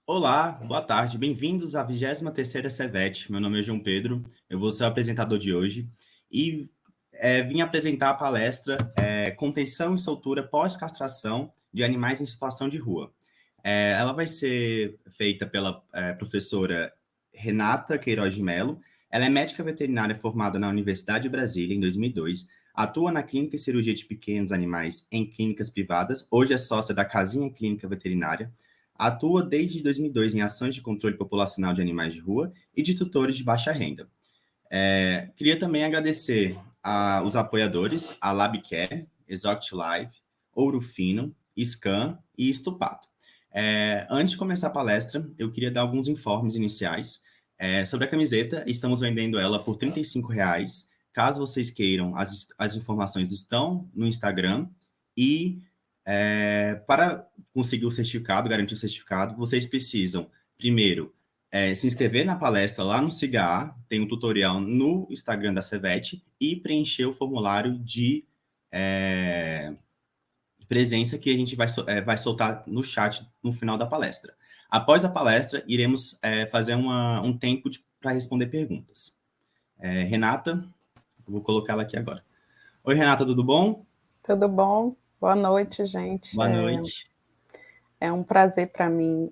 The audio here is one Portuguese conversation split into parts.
Olá, boa tarde, bem-vindos à 23ª CEVET. Meu nome é João Pedro, eu vou ser o apresentador de hoje e vim apresentar a palestra Contenção e Soltura Pós-Castração de Animais em Situação de Rua. Ela vai ser feita pela professora Renata Queiroz de Mello. Ela é médica veterinária formada na Universidade de Brasília em 2002, atua na Clínica e Cirurgia de Pequenos Animais em clínicas privadas, hoje é sócia da Casinha Clínica Veterinária. Atua desde 2002 em ações de controle populacional de animais de rua e de tutores de baixa renda. Queria também agradecer aos apoiadores, a LabCare, Exoct Live, Ouro Fino, Scan e Estupato. Antes de começar a palestra, eu queria dar alguns informes iniciais. Sobre a camiseta, estamos vendendo ela por R$ 35,00. Caso vocês queiram, as informações estão no Instagram e para conseguir o certificado, garantir o certificado, vocês precisam, primeiro, se inscrever na palestra lá no SIGA, tem um tutorial no Instagram da CEVET, e preencher o formulário de presença que a gente vai soltar no chat no final da palestra. Após a palestra, iremos fazer um tempo para responder perguntas. Renata, vou colocá-la aqui agora. Oi, Renata, tudo bom? Tudo bom? Boa noite, gente. Boa noite. É um prazer para mim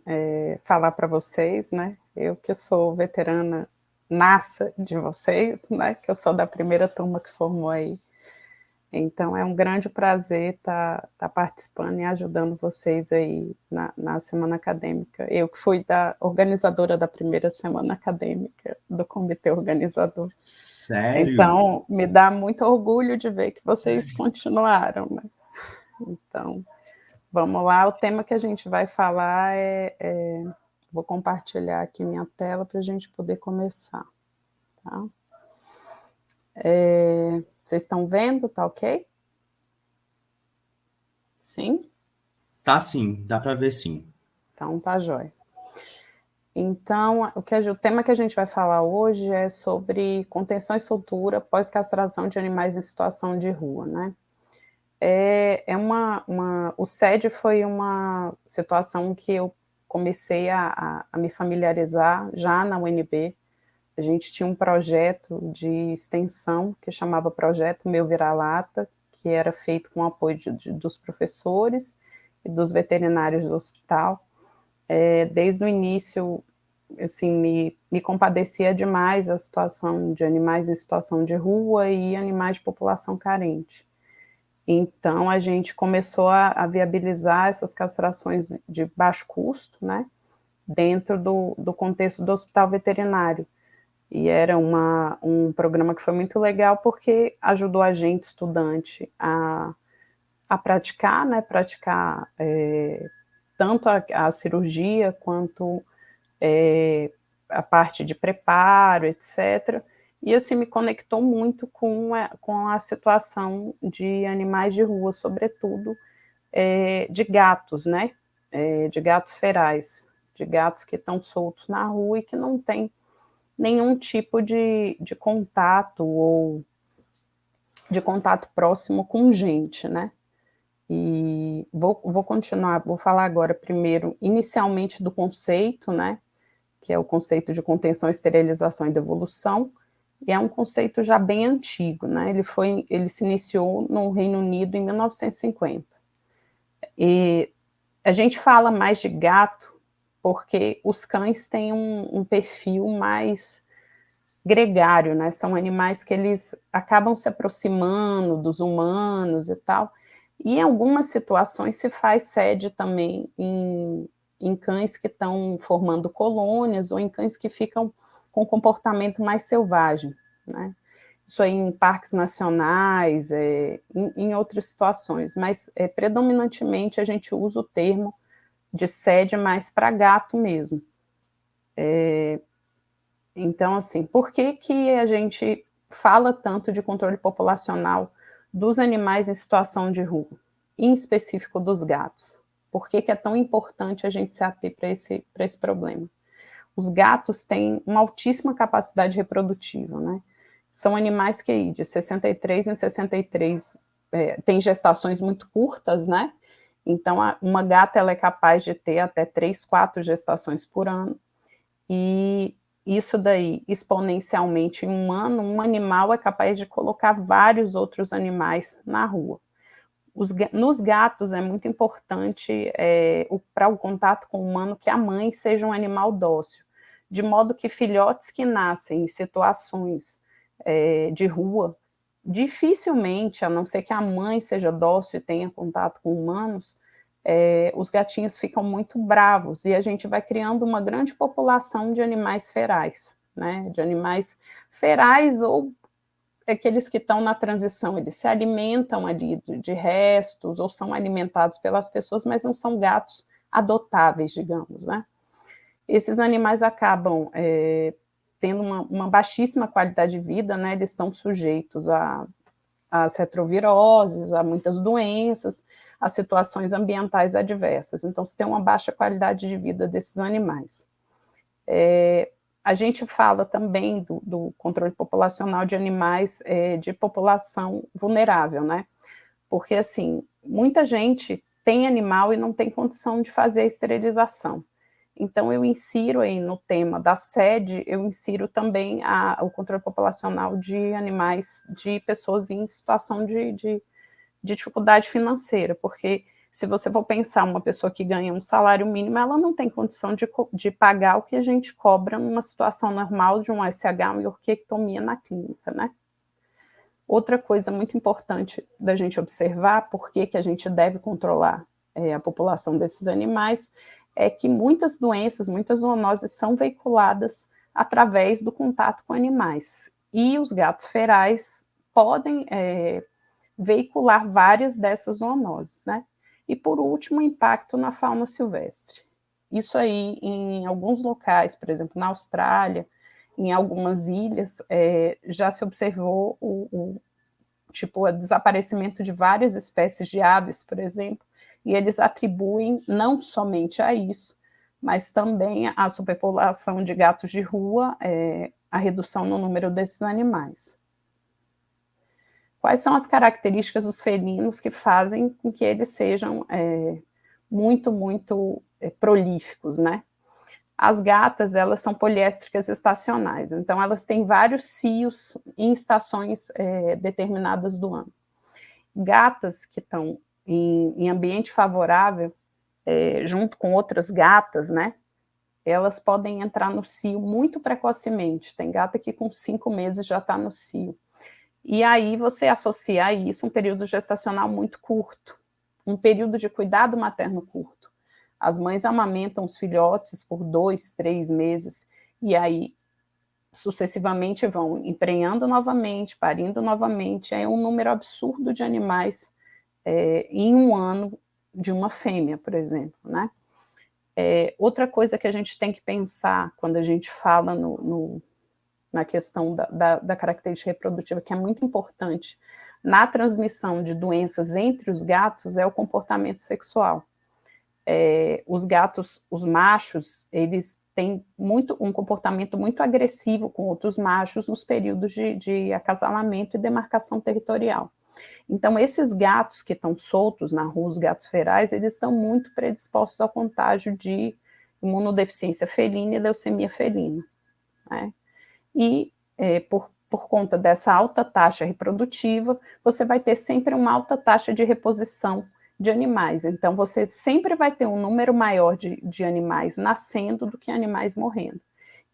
falar para vocês, né? Eu que sou veterana naça de vocês, né? Que eu sou da primeira turma que formou aí. Então, é um grande prazer estar participando e ajudando vocês aí na semana acadêmica. Eu que fui da organizadora da primeira semana acadêmica, do comitê organizador. Sério? Então, me dá muito orgulho de ver que vocês continuaram, né? Então, vamos lá. O tema que a gente vai falar vou compartilhar aqui minha tela para a gente poder começar, tá? Vocês estão vendo? Tá ok? Sim? Tá sim, dá para ver sim. Então, tá jóia. Então, o tema que a gente vai falar hoje é sobre contenção e soltura pós-castração de animais em situação de rua, né? O SED foi uma situação que eu comecei a me familiarizar já na UNB. A gente tinha um projeto de extensão que chamava Projeto Meu Vira-Lata, que era feito com o apoio dos professores e dos veterinários do hospital. Desde o início, assim, me compadecia demais a situação de animais em situação de rua e animais de população carente. Então, a gente começou a viabilizar essas castrações de baixo custo, né, dentro do contexto do hospital veterinário. E era um programa que foi muito legal porque ajudou a gente, estudante, a praticar, né, tanto a cirurgia quanto a parte de preparo, etc., e assim me conectou muito com a situação de animais de rua, sobretudo de gatos, né? De gatos ferais, de gatos que estão soltos na rua e que não tem nenhum tipo de contato ou de contato próximo com gente, né? E vou continuar, vou falar agora primeiro, inicialmente do conceito, né? Que é o conceito de contenção, esterilização e devolução, e é um conceito já bem antigo, né? Ele se iniciou no Reino Unido em 1950. E a gente fala mais de gato porque os cães têm um perfil mais gregário, né? São animais que eles acabam se aproximando dos humanos e tal. E em algumas situações se faz sede também em cães que estão formando colônias ou em cães que ficam com comportamento mais selvagem, né? Isso aí em parques nacionais, em outras situações, mas predominantemente a gente usa o termo de sede mais para gato mesmo. Então, assim, por que a gente fala tanto de controle populacional dos animais em situação de rua? em específico dos gatos. Por que é tão importante a gente se ater para esse problema? Os gatos têm uma altíssima capacidade reprodutiva, né? São animais que aí, de 63 em 63, tem gestações muito curtas, né? Então, uma gata ela é capaz de ter até 3, 4 gestações por ano. E isso daí, exponencialmente, em um ano, um animal é capaz de colocar vários outros animais na rua. Nos gatos é muito importante, para o contato com o humano, que a mãe seja um animal dócil, de modo que filhotes que nascem em situações de rua, dificilmente, a não ser que a mãe seja dócil e tenha contato com humanos, os gatinhos ficam muito bravos e a gente vai criando uma grande população de animais ferais, né? De animais ferais ou aqueles que estão na transição, eles se alimentam ali de restos ou são alimentados pelas pessoas, mas não são gatos adotáveis, digamos, né? Esses animais acabam tendo uma baixíssima qualidade de vida, né? Eles estão sujeitos às retroviroses, a muitas doenças, a situações ambientais adversas. Então, se tem uma baixa qualidade de vida desses animais. A gente fala também do controle populacional de animais de população vulnerável, né? Porque, assim, muita gente tem animal e não tem condição de fazer a esterilização. Então, eu insiro aí no tema da sede, eu insiro também o controle populacional de animais de pessoas em situação de dificuldade financeira, porque se você for pensar uma pessoa que ganha um salário mínimo, ela não tem condição de pagar o que a gente cobra numa situação normal de um SH, uma orquiectomia na clínica, né? Outra coisa muito importante da gente observar, por que a gente deve controlar a população desses animais, é que muitas doenças, muitas zoonoses são veiculadas através do contato com animais. E os gatos ferais podem veicular várias dessas zoonoses, né? E, por último, o impacto na fauna silvestre. Isso aí, em alguns locais, por exemplo, na Austrália, em algumas ilhas, já se observou o desaparecimento de várias espécies de aves, por exemplo, e eles atribuem não somente a isso, mas também à superpopulação de gatos de rua, a redução no número desses animais. Quais são as características dos felinos que fazem com que eles sejam muito prolíficos, né? As gatas, elas são poliéstricas estacionais, então elas têm vários cios em estações determinadas do ano. Gatas que estão em ambiente favorável, junto com outras gatas, né? Elas podem entrar no cio muito precocemente. Tem gata que com 5 meses já está no cio. E aí você associa a isso um período gestacional muito curto, um período de cuidado materno curto. As mães amamentam os filhotes por 2, 3 meses, e aí sucessivamente vão emprenhando novamente, parindo novamente. É um número absurdo de animais em um ano de uma fêmea, por exemplo, né? Outra coisa que a gente tem que pensar quando a gente fala na questão da característica reprodutiva, que é muito importante na transmissão de doenças entre os gatos, é o comportamento sexual. Os gatos, os machos, eles têm um comportamento muito agressivo com outros machos nos períodos de acasalamento e demarcação territorial. Então, esses gatos que estão soltos na rua, os gatos ferais, eles estão muito predispostos ao contágio de imunodeficiência felina e leucemia felina, né? E por conta dessa alta taxa reprodutiva, você vai ter sempre uma alta taxa de reposição de animais. Então, você sempre vai ter um número maior de animais nascendo do que animais morrendo.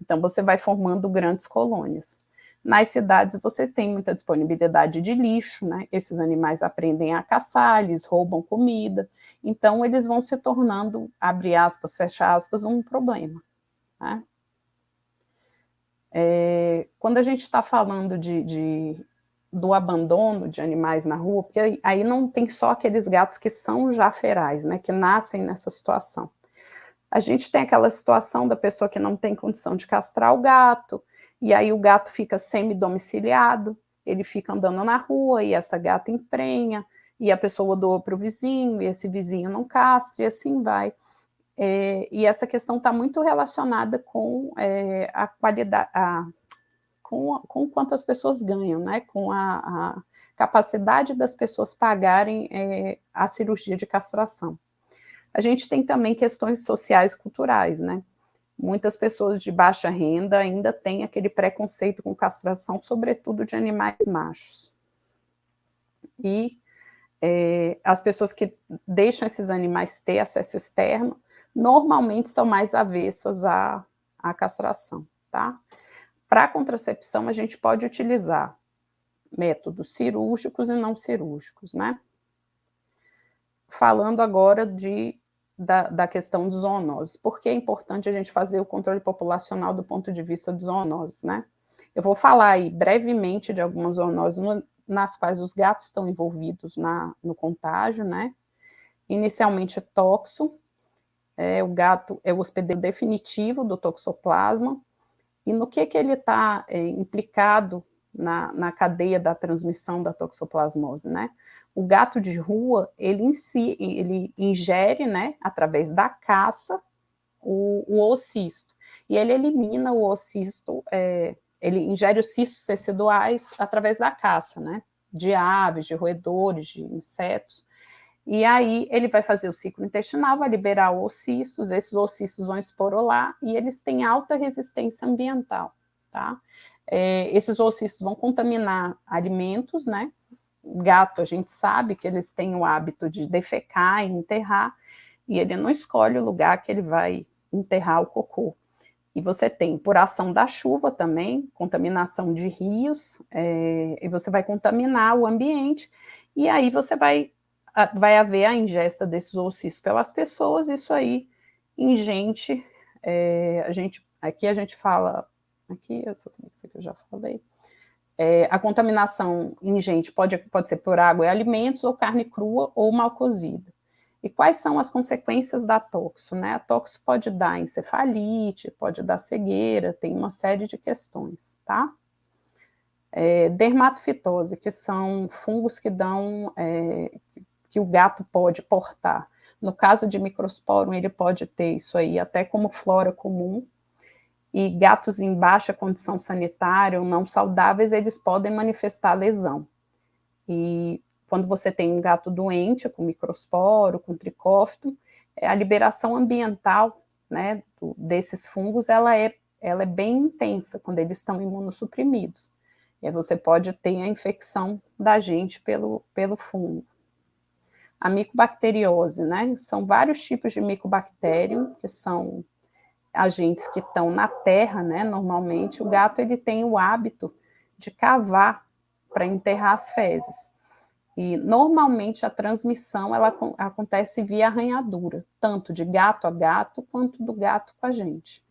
Então, você vai formando grandes colônias. Nas cidades, você tem muita disponibilidade de lixo, né? Esses animais aprendem a caçar, eles roubam comida. Então, eles vão se tornando, abre aspas, fecha aspas, um problema, né? Quando a gente está falando do abandono de animais na rua, porque aí não tem só aqueles gatos que são já ferais, né, que nascem nessa situação. A gente tem aquela situação da pessoa que não tem condição de castrar o gato, e aí o gato fica semi-domiciliado, ele fica andando na rua e essa gata emprenha, e a pessoa doa para o vizinho, e esse vizinho não castra, e assim vai. E essa questão está muito relacionada com a qualidade, com quanto as pessoas ganham, né? Com a capacidade das pessoas pagarem a cirurgia de castração. A gente tem também questões sociais e culturais, né? Muitas pessoas de baixa renda ainda têm aquele preconceito com castração, sobretudo de animais machos. E as pessoas que deixam esses animais ter acesso externo, normalmente são mais avessas à castração, tá? Para a contracepção, a gente pode utilizar métodos cirúrgicos e não cirúrgicos, né? Falando agora da questão de zoonoses. Por que é importante a gente fazer o controle populacional do ponto de vista de zoonoses, né? Eu vou falar aí brevemente de algumas zoonoses nas quais os gatos estão envolvidos no contágio, né? Inicialmente, toxo, o gato é o hospedeiro definitivo do toxoplasma, e no que ele está implicado na cadeia da transmissão da toxoplasmose, né? O gato de rua, ele ingere, né, através da caça, o oocisto, e ele elimina o oocisto, ele ingere os cistos teciduais através da caça, né, de aves, de roedores, de insetos, e aí ele vai fazer o ciclo intestinal, vai liberar oocistos, esses oocistos vão esporular e eles têm alta resistência ambiental, tá? Esses oocistos vão contaminar alimentos, né? O gato, a gente sabe que eles têm o hábito de defecar e enterrar, e ele não escolhe o lugar que ele vai enterrar o cocô. E você tem, por ação da chuva também, contaminação de rios, e você vai contaminar o ambiente, e aí você vai haver a ingesta desses oocistos pelas pessoas, isso aí, em gente, aqui a gente fala, aqui, isso que eu já falei, a contaminação em gente pode ser por água e alimentos, ou carne crua, ou mal cozida. E quais são as consequências da toxo, né? A toxo pode dar encefalite, pode dar cegueira, tem uma série de questões, tá? Dermatofitose, que são fungos que dão, que o gato pode portar. No caso de microsporum, ele pode ter isso aí até como flora comum, e gatos em baixa condição sanitária ou não saudáveis, eles podem manifestar lesão. E quando você tem um gato doente, com microsporo, com tricófito, a liberação ambiental, né, desses fungos, ela é bem intensa quando eles estão imunossuprimidos. E aí você pode ter a infecção da gente pelo fungo. A micobacteriose, né, são vários tipos de micobactério, que são agentes que estão na terra, né, normalmente. O gato, ele tem o hábito de cavar para enterrar as fezes. E normalmente a transmissão ela acontece via arranhadura, tanto de gato a gato quanto do gato com a gente.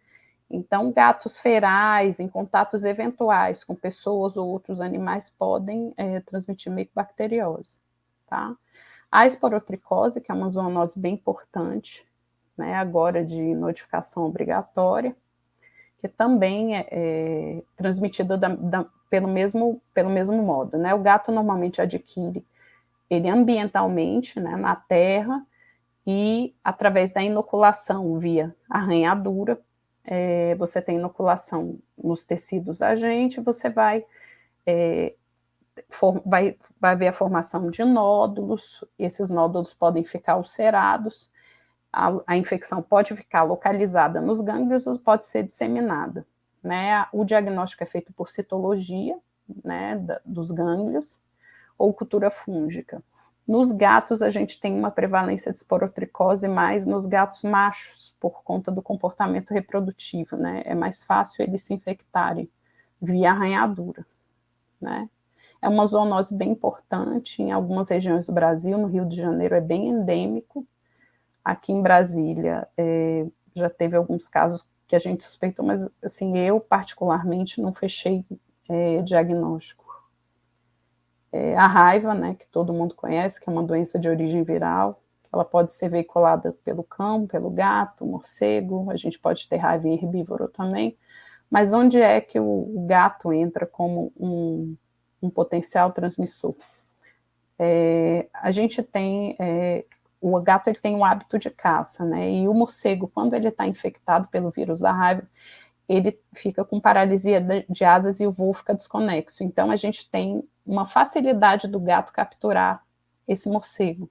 Então, gatos ferais, em contatos eventuais com pessoas ou outros animais, podem transmitir micobacteriose, tá? A esporotricose, que é uma zoonose bem importante, né, agora de notificação obrigatória, que também é transmitida pelo mesmo modo, né? O gato normalmente adquire ele ambientalmente, né, na terra, e através da inoculação via arranhadura, você tem inoculação nos tecidos da gente, você vai haver a formação de nódulos, esses nódulos podem ficar ulcerados, a infecção pode ficar localizada nos gânglios ou pode ser disseminada, né? O diagnóstico é feito por citologia, né, dos gânglios, ou cultura fúngica. Nos gatos, a gente tem uma prevalência de esporotricose mais nos gatos machos, por conta do comportamento reprodutivo, né? É mais fácil eles se infectarem via arranhadura, né? É uma zoonose bem importante em algumas regiões do Brasil, no Rio de Janeiro é bem endêmico. Aqui em Brasília, já teve alguns casos que a gente suspeitou, mas assim, eu particularmente não fechei diagnóstico. A raiva, né, que todo mundo conhece, que é uma doença de origem viral, ela pode ser veiculada pelo cão, pelo gato, morcego, a gente pode ter raiva em herbívoro também, mas onde é que o gato entra como um potencial transmissor? a gente tem, o gato ele tem o hábito de caça, né? E o morcego, quando ele está infectado pelo vírus da raiva, ele fica com paralisia de asas e o voo fica desconexo. Então, a gente tem uma facilidade do gato capturar esse morcego.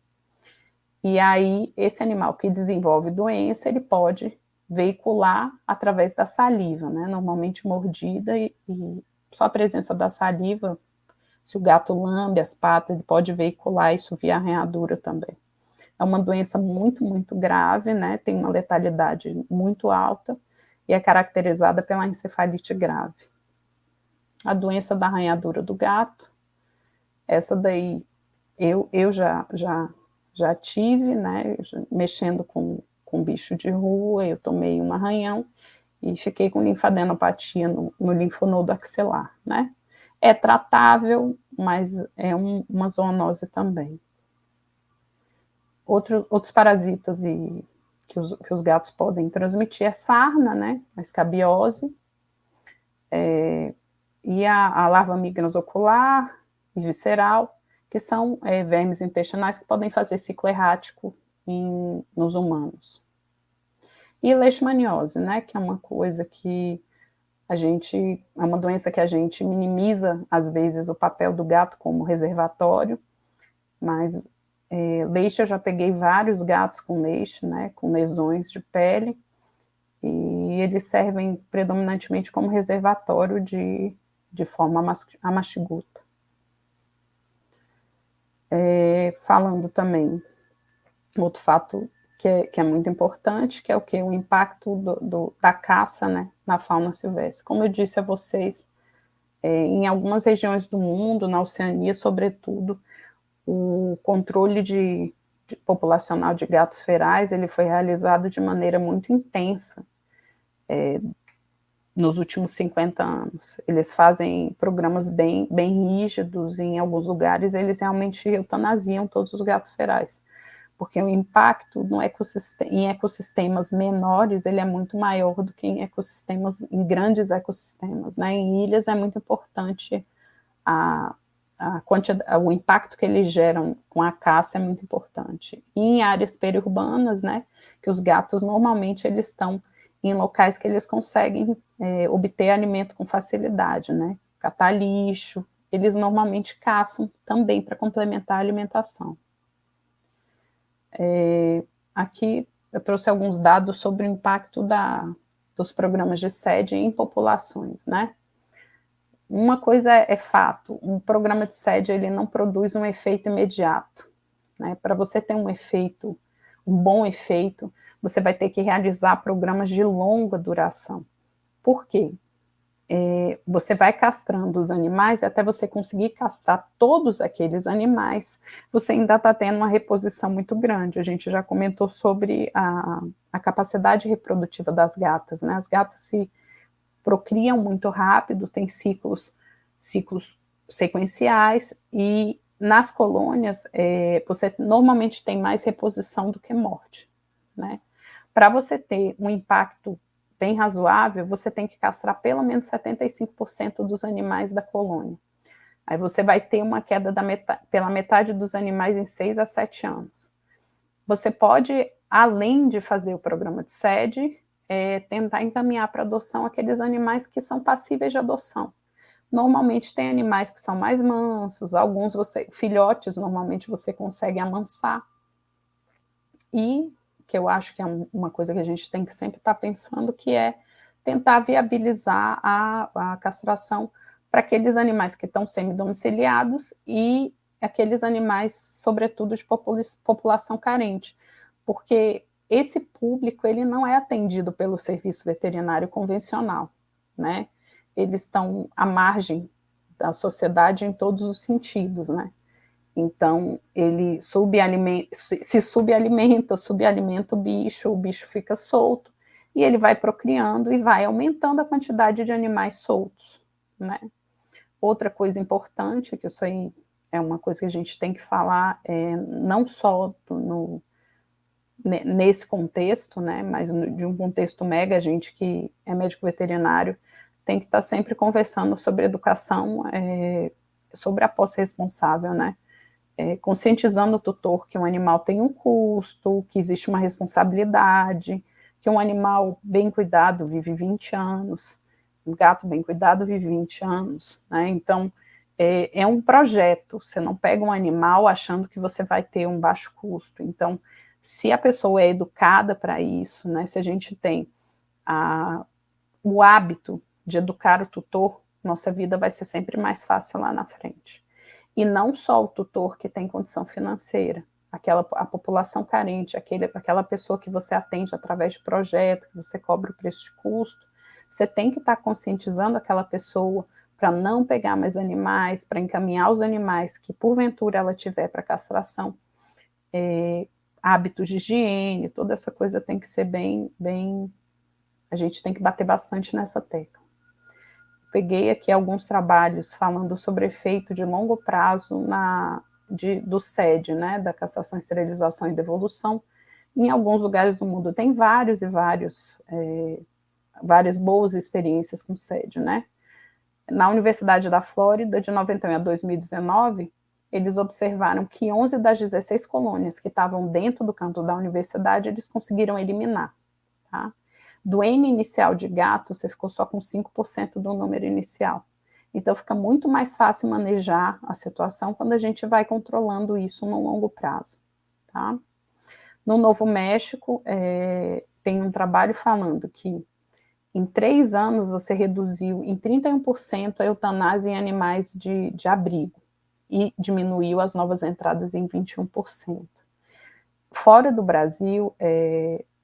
E aí, esse animal que desenvolve doença, ele pode veicular através da saliva, né? Normalmente mordida e só a presença da saliva, se o gato lambe as patas, ele pode veicular isso via arranhadura também. É uma doença muito, muito grave, né? Tem uma letalidade muito alta e é caracterizada pela encefalite grave. A doença da arranhadura do gato, essa daí eu já tive, né? Mexendo com bicho de rua, eu tomei um arranhão e fiquei com linfadenopatia no linfonodo axilar, né? É tratável, mas é uma zoonose também. Outros parasitas que os gatos podem transmitir é sarna, né? A escabiose, e a larva mignosocular e visceral, que são vermes intestinais que podem fazer ciclo errático nos humanos. E leishmaniose, né? Que é uma coisa que é uma doença que a gente minimiza, às vezes, o papel do gato como reservatório, mas leixe, eu já peguei vários gatos com leixe, né, com lesões de pele, e eles servem predominantemente como reservatório de forma amastiguta. Falando também, outro fato que é muito importante, que é o que? O impacto da caça, né, na fauna silvestre. Como eu disse a vocês, em algumas regiões do mundo, na Oceania, sobretudo, o controle populacional de gatos ferais ele foi realizado de maneira muito intensa nos últimos 50 anos. Eles fazem programas bem rígidos, e em alguns lugares eles realmente eutanasiam todos os gatos ferais, porque o impacto em ecossistemas menores ele é muito maior do que em grandes ecossistemas, né? Em ilhas é muito importante o impacto que eles geram com a caça é muito importante. E em áreas periurbanas, né, que os gatos normalmente eles estão em locais que eles conseguem obter alimento com facilidade, né, catar lixo, eles normalmente caçam também para complementar a alimentação. Aqui eu trouxe alguns dados sobre o impacto dos programas de sede em populações, né. Uma coisa é fato, um programa de sede ele não produz um efeito imediato, né? Para você ter um bom efeito, você vai ter que realizar programas de longa duração. Por quê? Você vai castrando os animais, e até você conseguir castrar todos aqueles animais, você ainda está tendo uma reposição muito grande. A gente já comentou sobre a capacidade reprodutiva das gatas, né? As gatas se procriam muito rápido, tem ciclos sequenciais, e nas colônias você normalmente tem mais reposição do que morte, né? Para você ter um impacto bem razoável, você tem que castrar pelo menos 75% dos animais da colônia. Aí você vai ter uma queda pela metade dos animais em 6 a 7 anos. Você pode, além de fazer o programa de sede, tentar encaminhar para adoção aqueles animais que são passíveis de adoção. Normalmente tem animais que são mais mansos, filhotes normalmente você consegue amansar. E que eu acho que é uma coisa que a gente tem que sempre estar pensando, que é tentar viabilizar a castração para aqueles animais que estão semidomiciliados e aqueles animais, sobretudo, de população carente, porque esse público ele não é atendido pelo serviço veterinário convencional, né? Eles estão à margem da sociedade em todos os sentidos, né? Então, ele se subalimenta o bicho fica solto, e ele vai procriando e vai aumentando a quantidade de animais soltos, né? Outra coisa importante, que isso aí é uma coisa que a gente tem que falar, não só nesse contexto, né, mas de um contexto mega, a gente que é médico veterinário tem que estar sempre conversando sobre educação, sobre a posse responsável, né? conscientizando o tutor que um animal tem um custo, que existe uma responsabilidade, que um animal bem cuidado vive 20 anos, um gato bem cuidado vive 20 anos, né? Então, é um projeto, você não pega um animal achando que você vai ter um baixo custo. Então, se a pessoa é educada para isso, né, se a gente tem o hábito de educar o tutor, nossa vida vai ser sempre mais fácil lá na frente. E não só o tutor que tem condição financeira, a população carente, aquela pessoa que você atende através de projeto, que você cobra o preço de custo, você tem que estar conscientizando aquela pessoa para não pegar mais animais, para encaminhar os animais que porventura ela tiver para castração, hábitos de higiene, toda essa coisa tem que ser a gente tem que bater bastante nessa tecla. Peguei aqui alguns trabalhos falando sobre efeito de longo prazo do SED, né, da castração, esterilização e devolução. Em alguns lugares do mundo tem várias boas experiências com SED, né? Na Universidade da Flórida, de 91 a 2019, eles observaram que 11 das 16 colônias que estavam dentro do campo da universidade, eles conseguiram eliminar, tá? Do N inicial de gato, você ficou só com 5% do número inicial. Então, fica muito mais fácil manejar a situação quando a gente vai controlando isso no longo prazo, tá? No Novo México, tem um trabalho falando que em 3 anos você reduziu em 31% a eutanásia em animais de abrigo e diminuiu as novas entradas em 21%. Fora do Brasil,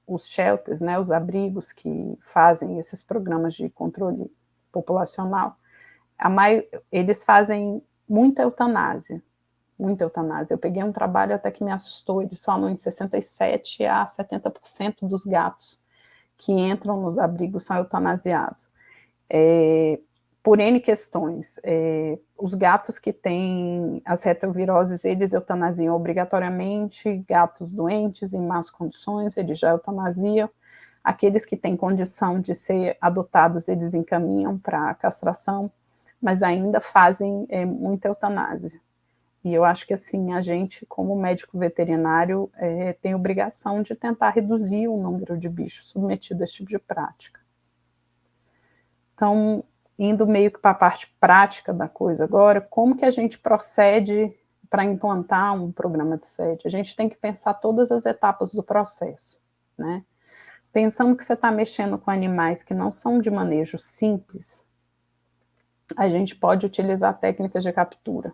os shelters, né, os abrigos que fazem esses programas de controle populacional, eles fazem muita eutanásia. Eu peguei um trabalho até que me assustou, eles falam em 67% a 70% dos gatos que entram nos abrigos são eutanasiados. Por N questões. Os gatos que têm as retroviroses, eles eutanasiam obrigatoriamente, gatos doentes, em más condições, eles já eutanasiam. Aqueles que têm condição de ser adotados, eles encaminham para a castração, mas ainda fazem muita eutanásia. E eu acho que, assim, a gente, como médico veterinário, tem obrigação de tentar reduzir o número de bichos submetidos a esse tipo de prática. Então, indo meio que para a parte prática da coisa agora, como que a gente procede para implantar um programa de SED? A gente tem que pensar todas as etapas do processo, né? Pensando que você está mexendo com animais que não são de manejo simples, a gente pode utilizar técnicas de captura,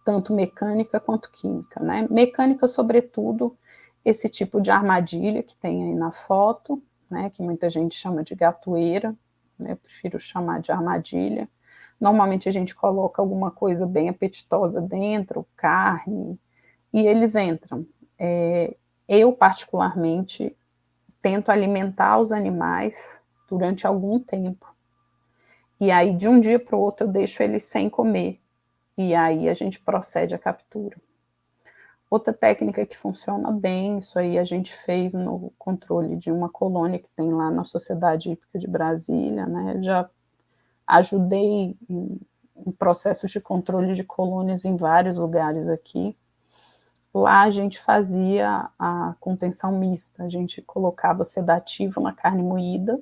tanto mecânica quanto química, né? Mecânica, sobretudo, esse tipo de armadilha que tem aí na foto, né, que muita gente chama de gatoeira, né, eu prefiro chamar de armadilha. Normalmente a gente coloca alguma coisa bem apetitosa dentro, carne, e eles entram. Eu, particularmente, tento alimentar os animais durante algum tempo, e aí de um dia para o outro eu deixo eles sem comer, e aí a gente procede à captura. Outra técnica que funciona bem, isso aí a gente fez no controle de uma colônia que tem lá na Sociedade Hípica de Brasília, né? Já ajudei em processos de controle de colônias em vários lugares aqui. Lá a gente fazia a contenção mista, a gente colocava sedativo na carne moída,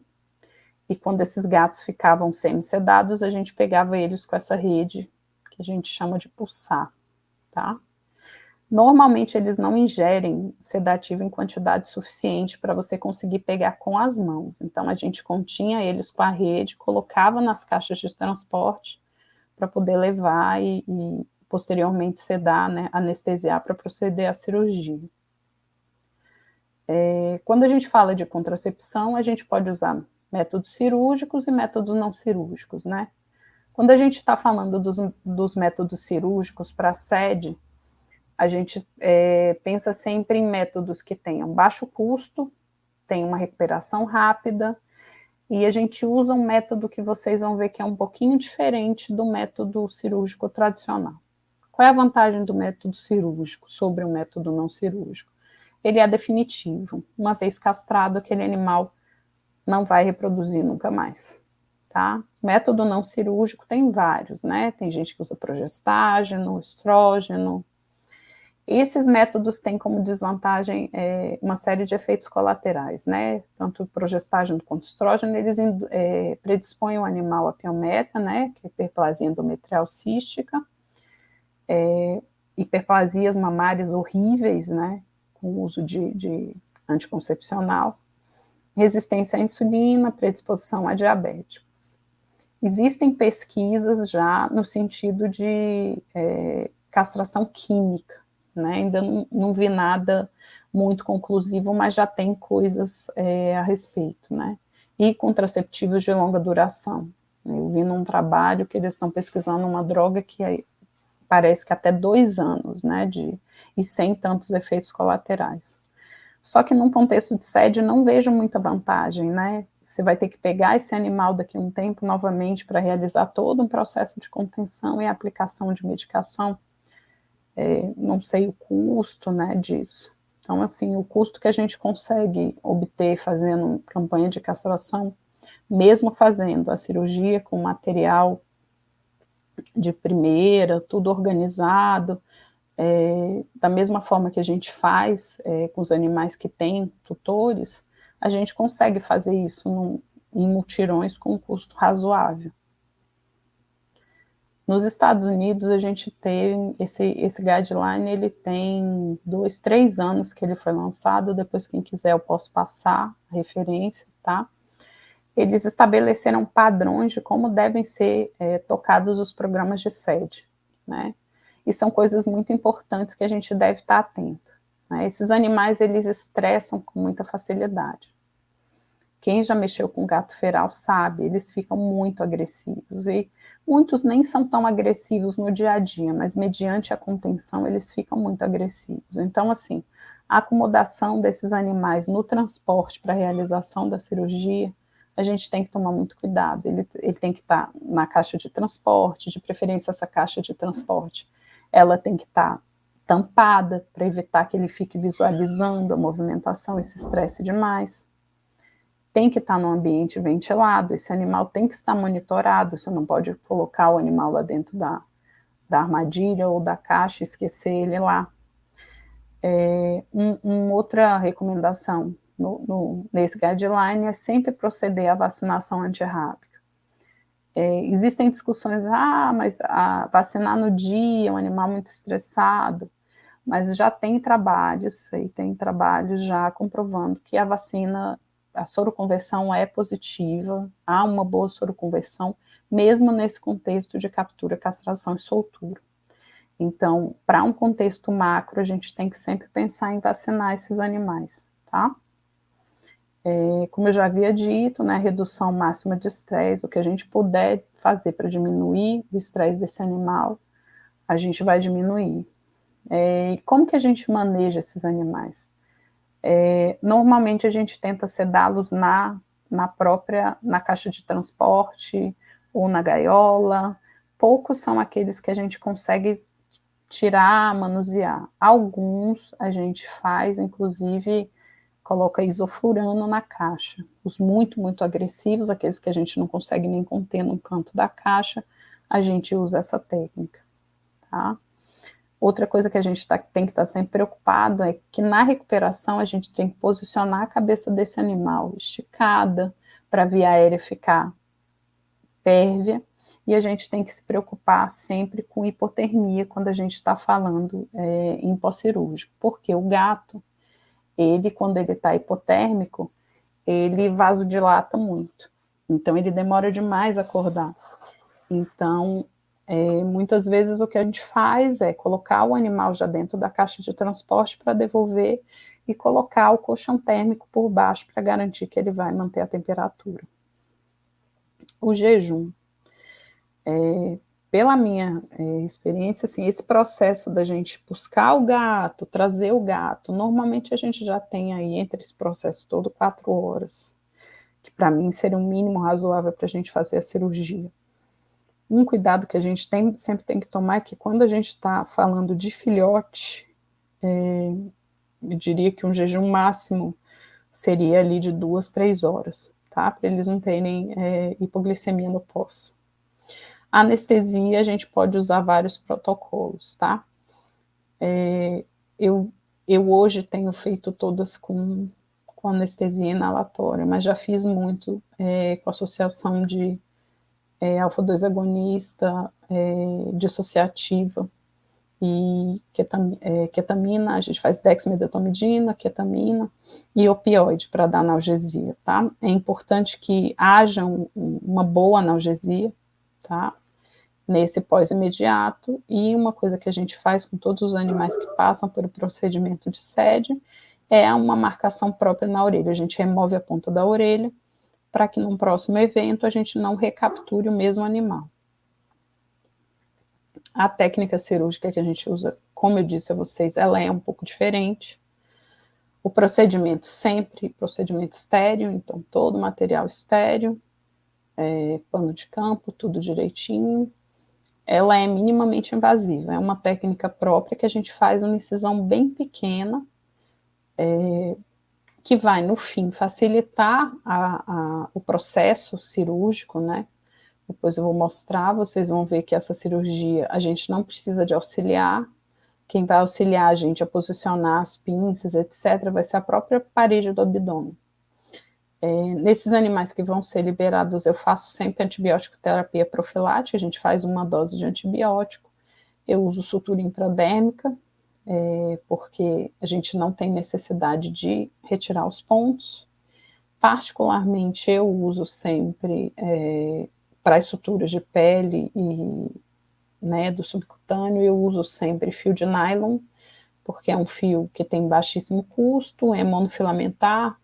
e quando esses gatos ficavam semi-sedados, a gente pegava eles com essa rede que a gente chama de pulsar, tá? Normalmente eles não ingerem sedativo em quantidade suficiente para você conseguir pegar com as mãos. Então a gente continha eles com a rede, colocava nas caixas de transporte para poder levar e posteriormente sedar, né, anestesiar para proceder à cirurgia. Quando a gente fala de contracepção, a gente pode usar métodos cirúrgicos e métodos não cirúrgicos, né? Quando a gente está falando dos métodos cirúrgicos para a SED, a gente pensa sempre em métodos que tenham baixo custo, tenham uma recuperação rápida, e a gente usa um método que vocês vão ver que é um pouquinho diferente do método cirúrgico tradicional. Qual é a vantagem do método cirúrgico sobre o método não cirúrgico? Ele é definitivo. Uma vez castrado, aquele animal não vai reproduzir nunca mais. Tá? Método não cirúrgico tem vários, né? Tem gente que usa progestágeno, estrógeno, Esses métodos têm como desvantagem uma série de efeitos colaterais, né? Tanto progestagem quanto estrógeno, eles predispõem o animal a piometra, né? Que é hiperplasia endometrial cística, hiperplasias mamárias horríveis, né? Com o uso de anticoncepcional, resistência à insulina, predisposição a diabéticos. Existem pesquisas já no sentido de castração química, né? Ainda não vi nada muito conclusivo, mas já tem coisas a respeito, né? E contraceptivos de longa duração. Eu vi num trabalho que eles estão pesquisando uma droga que parece que até 2 anos, né? E sem tantos efeitos colaterais. Só que num contexto de sede não vejo muita vantagem, né? Você vai ter que pegar esse animal daqui a um tempo novamente para realizar todo um processo de contenção e aplicação de medicação. Não sei o custo, né, disso. Então, assim, o custo que a gente consegue obter fazendo campanha de castração, mesmo fazendo a cirurgia com material de primeira, tudo organizado, da mesma forma que a gente faz com os animais que têm tutores, a gente consegue fazer isso em mutirões com um custo razoável. Nos Estados Unidos, a gente tem esse guideline, ele tem 2, 3 anos que ele foi lançado, depois quem quiser eu posso passar a referência, tá? Eles estabeleceram padrões de como devem ser tocados os programas de sede, né? E são coisas muito importantes que a gente deve estar atento, né? Esses animais, eles estressam com muita facilidade. Quem já mexeu com gato feral sabe, eles ficam muito agressivos, e muitos nem são tão agressivos no dia a dia, mas mediante a contenção eles ficam muito agressivos. Então, assim, a acomodação desses animais no transporte para a realização da cirurgia, a gente tem que tomar muito cuidado. Ele tem que estar na caixa de transporte, de preferência essa caixa de transporte, ela tem que estar tampada para evitar que ele fique visualizando a movimentação e se estresse demais. Tem que estar num ambiente ventilado, esse animal tem que estar monitorado, você não pode colocar o animal lá dentro da armadilha ou da caixa e esquecer ele lá. Outra recomendação nesse guideline é sempre proceder à vacinação antirrábica. Existem discussões, mas vacinar no dia, um animal muito estressado, mas já tem trabalhos já comprovando que a vacina, a soroconversão é positiva, há uma boa soroconversão, mesmo nesse contexto de captura, castração e soltura. Então, para um contexto macro, a gente tem que sempre pensar em vacinar esses animais, tá? Como eu já havia dito, né, redução máxima de estresse, o que a gente puder fazer para diminuir o estresse desse animal, a gente vai diminuir. Como que a gente maneja esses animais? Normalmente a gente tenta sedá-los na caixa de transporte ou na gaiola. Poucos são aqueles que a gente consegue tirar, manusear. Alguns a gente faz, inclusive, coloca isoflurano na caixa. Os muito, muito agressivos, aqueles que a gente não consegue nem conter no canto da caixa, a gente usa essa técnica, tá? Outra coisa que a gente tem que estar sempre preocupado é que na recuperação a gente tem que posicionar a cabeça desse animal esticada para a via aérea ficar pérvia, e a gente tem que se preocupar sempre com hipotermia quando a gente está falando em pós-cirúrgico, porque o gato, ele, quando ele está hipotérmico, ele vasodilata muito, então ele demora demais a acordar. Então, muitas vezes o que a gente faz é colocar o animal já dentro da caixa de transporte para devolver e colocar o colchão térmico por baixo para garantir que ele vai manter a temperatura. O jejum. Pela minha experiência, assim, esse processo da gente buscar o gato, trazer o gato, normalmente a gente já tem aí entre esse processo todo 4 horas, que para mim seria um mínimo razoável para a gente fazer a cirurgia. Um cuidado que a gente sempre tem que tomar é que quando a gente está falando de filhote, eu diria que um jejum máximo seria ali de 2, 3 horas, tá? Para eles não terem hipoglicemia no pós. A anestesia, a gente pode usar vários protocolos, tá? eu hoje tenho feito todas com anestesia inalatória, mas já fiz muito com associação de alfa-2 agonista, dissociativa e ketamina, a gente faz dexmedetomidina, ketamina e opioide para dar analgesia, tá? É importante que haja uma boa analgesia, tá? Nesse pós-imediato, e uma coisa que a gente faz com todos os animais que passam pelo procedimento de SED é uma marcação própria na orelha. A gente remove a ponta da orelha para que num próximo evento a gente não recapture o mesmo animal. A técnica cirúrgica que a gente usa, como eu disse a vocês, ela é um pouco diferente. O procedimento sempre, procedimento estéreo, então todo o material estéreo, pano de campo, tudo direitinho. Ela é minimamente invasiva, é uma técnica própria que a gente faz uma incisão bem pequena, que vai, no fim, facilitar o processo cirúrgico, né? Depois eu vou mostrar, vocês vão ver que essa cirurgia a gente não precisa de auxiliar, quem vai auxiliar a gente a posicionar as pinças, etc., vai ser a própria parede do abdômen. Nesses animais que vão ser liberados, eu faço sempre antibiótico terapia profilática, a gente faz uma dose de antibiótico, eu uso sutura intradérmica, porque a gente não tem necessidade de retirar os pontos. Particularmente, eu uso sempre para as suturas de pele e do subcutâneo, eu uso sempre fio de nylon, porque é um fio que tem baixíssimo custo, é monofilamentar,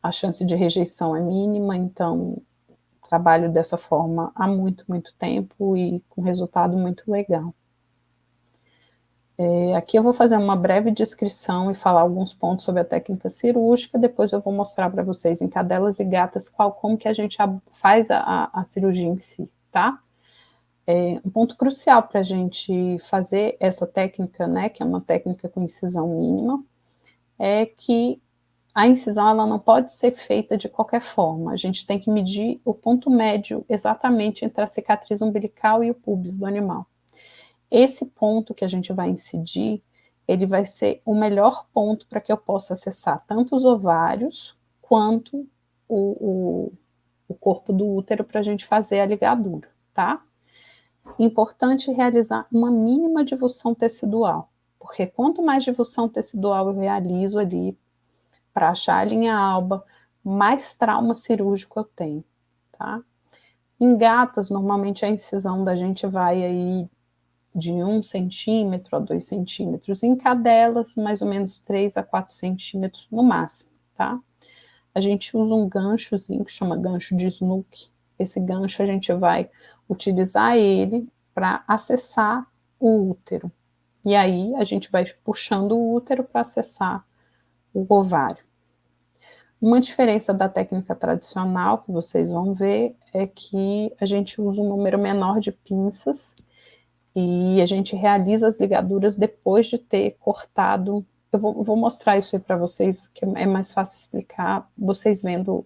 a chance de rejeição é mínima, então trabalho dessa forma há muito, muito tempo e com resultado muito legal. Aqui eu vou fazer uma breve descrição e falar alguns pontos sobre a técnica cirúrgica, depois eu vou mostrar para vocês em cadelas e gatas como que a gente faz a cirurgia em si, tá? Um ponto crucial para a gente fazer essa técnica, né, que é uma técnica com incisão mínima, é que a incisão ela não pode ser feita de qualquer forma, a gente tem que medir o ponto médio exatamente entre a cicatriz umbilical e o púbis do animal. Esse ponto que a gente vai incidir, ele vai ser o melhor ponto para que eu possa acessar tanto os ovários quanto o corpo do útero para a gente fazer a ligadura, tá? Importante realizar uma mínima divulsão tecidual, porque quanto mais divulsão tecidual eu realizo ali para achar a linha alba, mais trauma cirúrgico eu tenho, tá? Em gatas, normalmente a incisão da gente vai aí de 1 centímetro a 2 centímetros, em cadelas, mais ou menos 3 a 4 centímetros no máximo, tá? A gente usa um ganchozinho que chama gancho de Snook. Esse gancho a gente vai utilizar ele para acessar o útero. E aí a gente vai puxando o útero para acessar o ovário. Uma diferença da técnica tradicional que vocês vão ver é que a gente usa um número menor de pinças e a gente realiza as ligaduras depois de ter cortado. Eu vou mostrar isso aí para vocês, que é mais fácil explicar, vocês vendo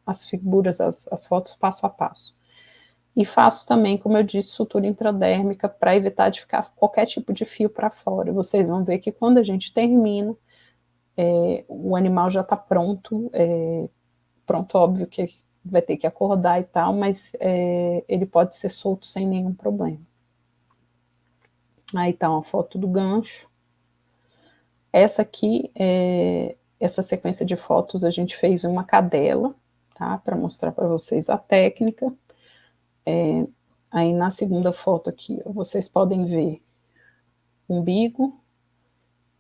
as figuras, as fotos passo a passo. E faço também, como eu disse, sutura intradérmica para evitar de ficar qualquer tipo de fio para fora. Vocês vão ver que quando a gente termina, o animal já está pronto, pronto, óbvio que vai ter que acordar e tal, mas ele pode ser solto sem nenhum problema. Aí tá uma foto do gancho. Essa aqui, essa sequência de fotos a gente fez uma cadela, tá? Para mostrar para vocês a técnica. Aí na segunda foto aqui, vocês podem ver o umbigo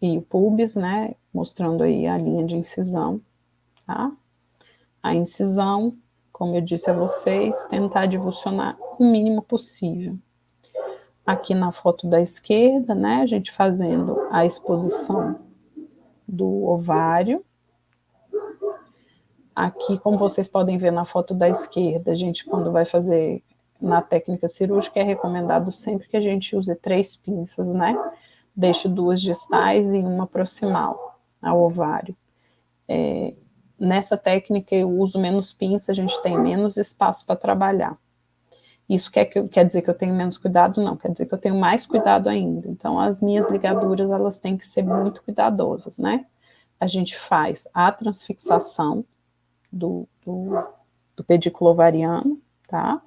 e o púbis, né? Mostrando aí a linha de incisão, tá? A incisão, como eu disse a vocês, tentar divulsionar o mínimo possível. Aqui na foto da esquerda, né, a gente fazendo a exposição do ovário. Aqui, como vocês podem ver na foto da esquerda, a gente, quando vai fazer na técnica cirúrgica, é recomendado sempre que a gente use 3 pinças, né? Deixe 2 distais e uma proximal ao ovário. Nessa técnica, eu uso menos pinça, a gente tem menos espaço para trabalhar. Isso quer dizer que eu tenho menos cuidado? Não, quer dizer que eu tenho mais cuidado ainda. Então, as minhas ligaduras, elas têm que ser muito cuidadosas, né? A gente faz a transfixação do pedículo ovariano, tá?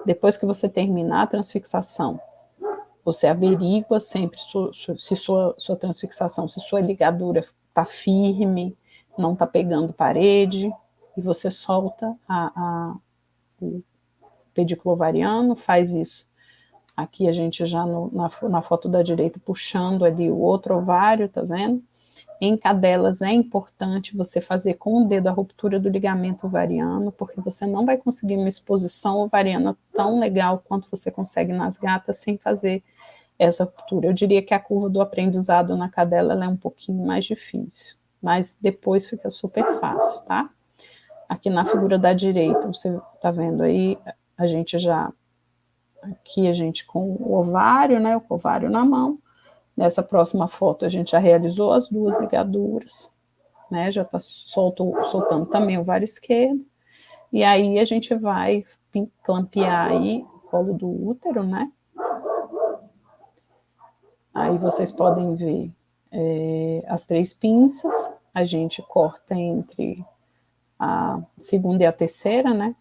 Depois que você terminar a transfixação, você averigua sempre se sua transfixação, se sua ligadura está firme, não está pegando parede, e você solta o pedículo ovariano, faz isso. Aqui a gente já na foto da direita puxando ali o outro ovário, tá vendo? Em cadelas é importante você fazer com o dedo a ruptura do ligamento ovariano, porque você não vai conseguir uma exposição ovariana tão legal quanto você consegue nas gatas sem fazer essa ruptura. Eu diria que a curva do aprendizado na cadela ela é um pouquinho mais difícil, mas depois fica super fácil, tá? Aqui na figura da direita, você tá vendo aí, aqui a gente com o ovário, né, o ovário na mão. Nessa próxima foto a gente já realizou as duas ligaduras, né, já tá soltando também o ovário esquerdo. E aí a gente vai clampear aí o colo do útero, né? Aí vocês podem ver as 3 pinças, a gente corta entre a segunda e a terceira, né?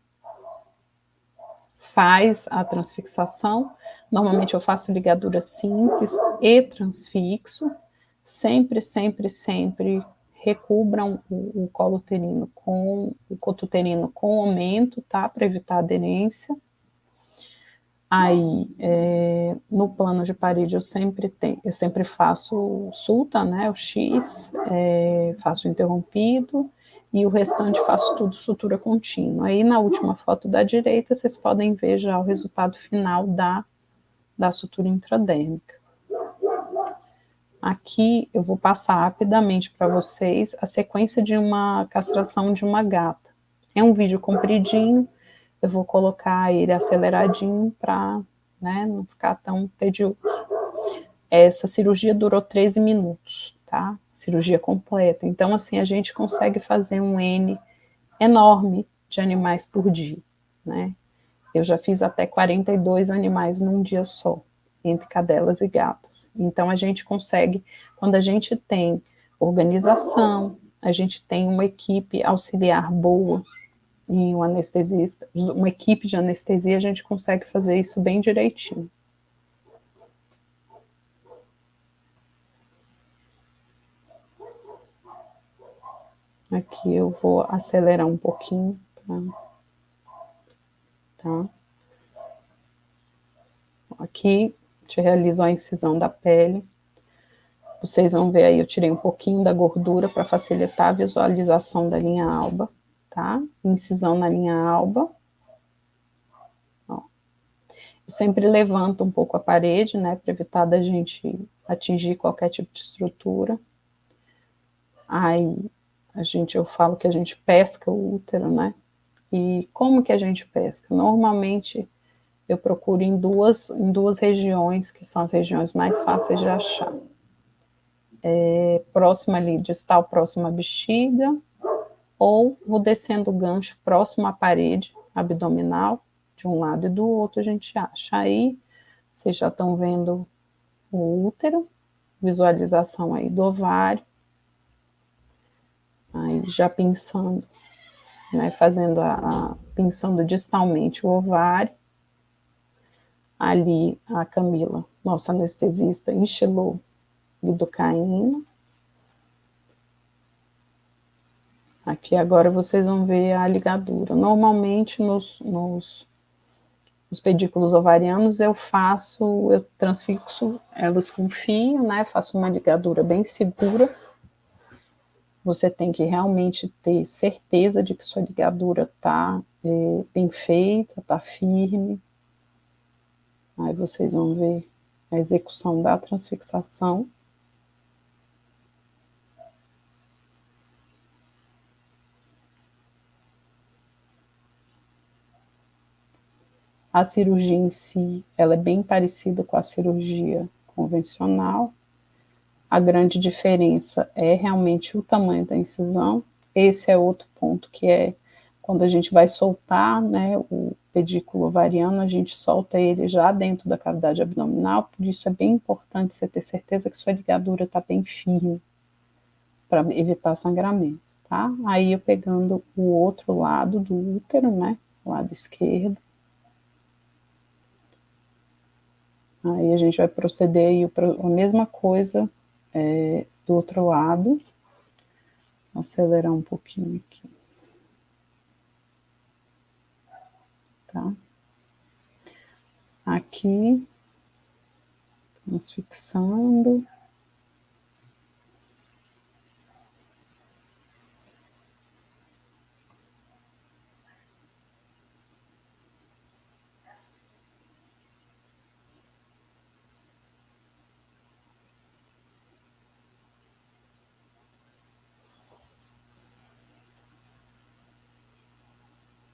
Faz a transfixação. Normalmente eu faço ligadura simples e transfixo. Sempre, sempre, sempre recubram o colo uterino com o cotuterino com aumento, tá? Para evitar aderência. Aí, no plano de parede, eu sempre faço sulta, né? O X, faço interrompido, e o restante faço tudo sutura contínua. Aí, na última foto da direita, vocês podem ver já o resultado final da sutura intradérmica. Aqui, eu vou passar rapidamente para vocês a sequência de uma castração de uma gata. É um vídeo compridinho, eu vou colocar ele aceleradinho para, né, não ficar tão tedioso. Essa cirurgia durou 13 minutos, tá? Cirurgia completa. Então, assim, a gente consegue fazer um N enorme de animais por dia, né? Eu já fiz até 42 animais num dia só, entre cadelas e gatas. Então, a gente consegue, quando a gente tem organização, a gente tem uma equipe auxiliar boa, e um anestesista, uma equipe de anestesia, a gente consegue fazer isso bem direitinho. Aqui eu vou acelerar um pouquinho, tá? Aqui, te realizo a incisão da pele. Vocês vão ver aí, eu tirei um pouquinho da gordura para facilitar a visualização da linha alba, tá? Incisão na linha alba. Ó. Eu sempre levanto um pouco a parede, né, para evitar da gente atingir qualquer tipo de estrutura. Aí, eu falo que a gente pesca o útero, né? E como que a gente pesca? Normalmente, eu procuro em duas regiões, que são as regiões mais fáceis de achar. Próxima ali, distal, próxima à bexiga, ou vou descendo o gancho próximo à parede abdominal, de um lado e do outro a gente acha. Aí, vocês já estão vendo o útero, visualização aí do ovário, aí já pinçando, né, fazendo pinçando distalmente o ovário. Ali a Camila, nossa anestesista, instilou lidocaína. Aqui agora vocês vão ver a ligadura. Normalmente nos pedículos ovarianos eu transfixo elas com fio, né? Faço uma ligadura bem segura. Você tem que realmente ter certeza de que sua ligadura está bem feita, está firme. Aí vocês vão ver a execução da transfixação. A cirurgia em si, ela é bem parecida com a cirurgia convencional. A grande diferença é realmente o tamanho da incisão. Esse é outro ponto que é quando a gente vai soltar, né, o pedículo ovariano, a gente solta ele já dentro da cavidade abdominal, por isso é bem importante você ter certeza que sua ligadura está bem firme, para evitar sangramento, tá? Aí eu pegando o outro lado do útero, né, lado esquerdo, aí a gente vai proceder aí a mesma coisa do outro lado, vou acelerar um pouquinho aqui, tá? Aqui, vamos fixando.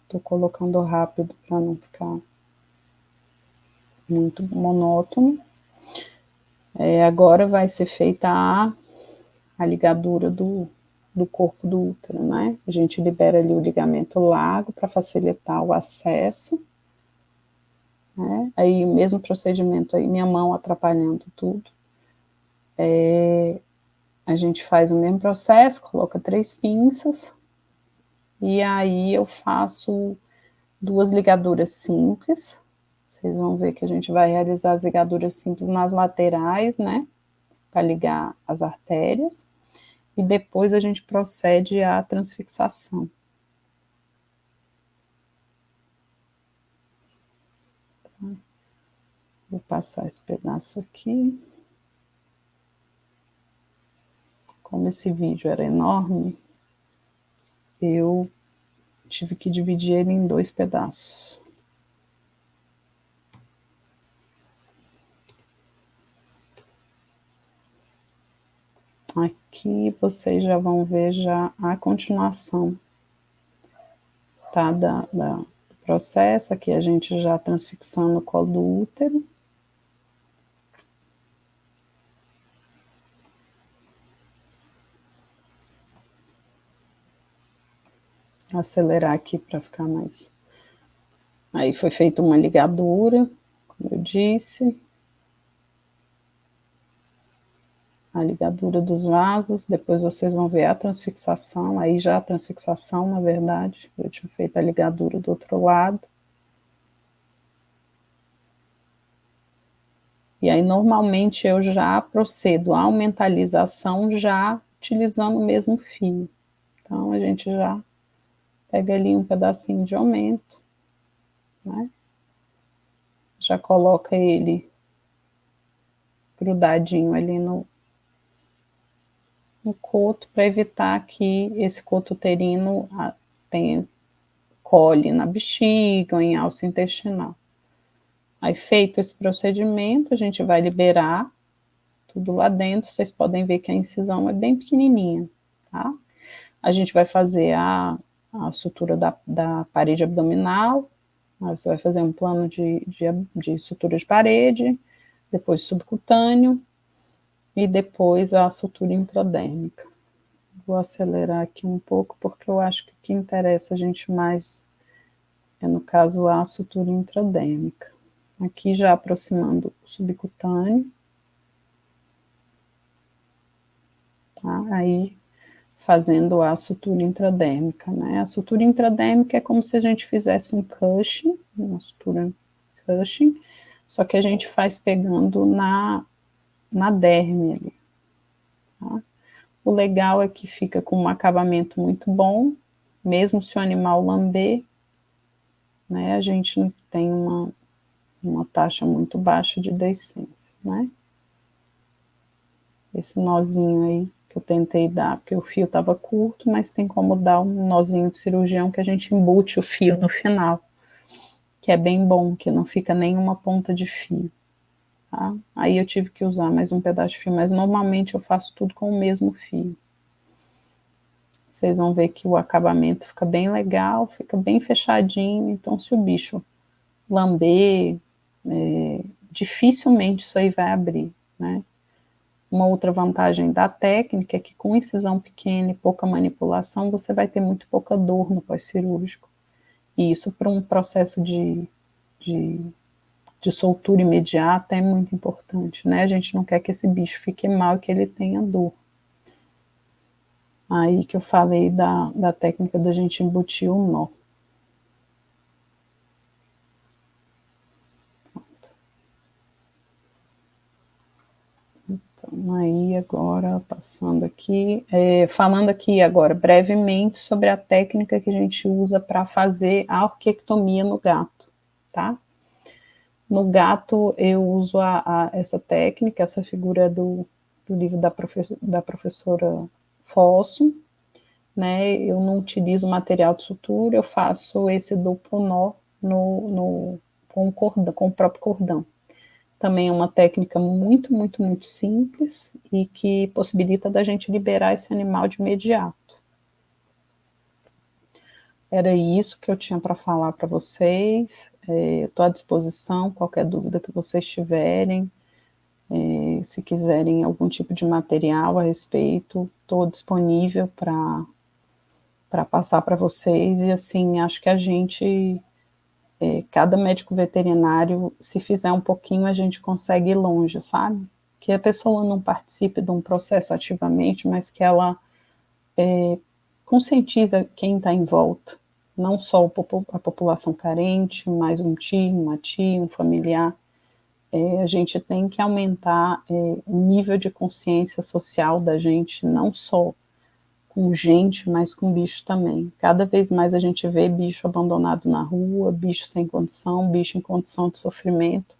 Tô colocando rápido para não ficar muito monótono. Agora vai ser feita a ligadura do corpo do útero, né? A gente libera ali o ligamento largo para facilitar o acesso, né? Aí o mesmo procedimento aí, minha mão atrapalhando tudo. A gente faz o mesmo processo, coloca 3 pinças, e aí eu faço 2 ligaduras simples. Vocês vão ver que a gente vai realizar as ligaduras simples nas laterais, né? Para ligar as artérias. E depois a gente procede à transfixação. Vou passar esse pedaço aqui. Como esse vídeo era enorme, eu tive que dividir ele em 2 pedaços. Aqui vocês já vão ver já a continuação, tá, do processo. Aqui a gente já transfixando o colo do útero. Acelerar aqui para ficar mais... Aí foi feita uma ligadura, como eu disse. A ligadura dos vasos, depois vocês vão ver a transfixação, aí já a transfixação, na verdade, eu tinha feito a ligadura do outro lado. E aí, normalmente, eu já procedo à aumentalização já utilizando o mesmo fio. Então, a gente já pega ali um pedacinho de aumento, né? Já coloca ele grudadinho ali no coto, para evitar que esse coto uterino tenha cole na bexiga ou em alça intestinal. Aí, feito esse procedimento, a gente vai liberar tudo lá dentro. Vocês podem ver que a incisão é bem pequenininha, tá? A gente vai fazer a sutura da parede abdominal. Aí você vai fazer um plano de sutura de parede, depois subcutâneo e depois a sutura intradérmica. Vou acelerar aqui um pouco, porque eu acho que o que interessa a gente mais é, no caso, a sutura intradérmica. Aqui já aproximando o subcutâneo. Tá? Aí fazendo a sutura intradérmica, né? A sutura intradérmica é como se a gente fizesse um cushing, uma sutura cushing, só que a gente faz pegando na derme ali. Tá? O legal é que fica com um acabamento muito bom, mesmo se o animal lamber, né? A gente não tem uma taxa muito baixa de deiscência, né? Esse nozinho aí que eu tentei dar, porque o fio estava curto, mas tem como dar um nozinho de cirurgião que a gente embute o fio no final, que é bem bom, que não fica nenhuma ponta de fio. Tá? Aí eu tive que usar mais um pedaço de fio, mas normalmente eu faço tudo com o mesmo fio. Vocês vão ver que o acabamento fica bem legal, fica bem fechadinho, então se o bicho lamber, dificilmente isso aí vai abrir, né? Uma outra vantagem da técnica é que com incisão pequena e pouca manipulação, você vai ter muito pouca dor no pós-cirúrgico. E isso para um processo de soltura imediata é muito importante, né? A gente não quer que esse bicho fique mal e que ele tenha dor. Aí que eu falei da técnica da gente embutir o nó. Então, aí agora, passando aqui, falando aqui agora brevemente sobre a técnica que a gente usa para fazer a orquiectomia no gato, tá? No gato, eu uso essa técnica, essa figura do livro da professora Fosso, né? Eu não utilizo material de sutura, eu faço esse duplo nó com o próprio cordão. Também é uma técnica muito, muito, muito simples e que possibilita da gente liberar esse animal de imediato. Era isso que eu tinha para falar para vocês. Estou à disposição, qualquer dúvida que vocês tiverem. Se quiserem algum tipo de material a respeito, estou disponível para passar para vocês. E assim, acho que a gente, cada médico veterinário, se fizer um pouquinho, a gente consegue ir longe, sabe? Que a pessoa não participe de um processo ativamente, mas que ela conscientiza quem está em volta. Não só a população carente, mas um tio, uma tia, um familiar. A gente tem que aumentar o nível de consciência social da gente, não só com gente, mas com bicho também. Cada vez mais a gente vê bicho abandonado na rua, bicho sem condição, bicho em condição de sofrimento,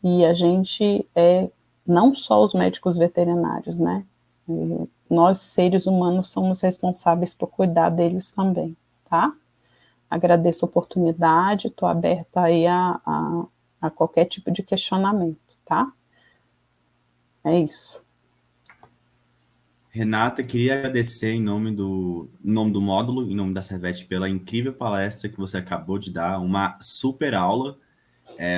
e a gente não só os médicos veterinários, né? Nós, seres humanos, somos responsáveis por cuidar deles também, tá? Agradeço a oportunidade, estou aberta aí a qualquer tipo de questionamento, tá? É isso. Renata, queria agradecer em nome do módulo, em nome da Servete, pela incrível palestra que você acabou de dar, uma super aula.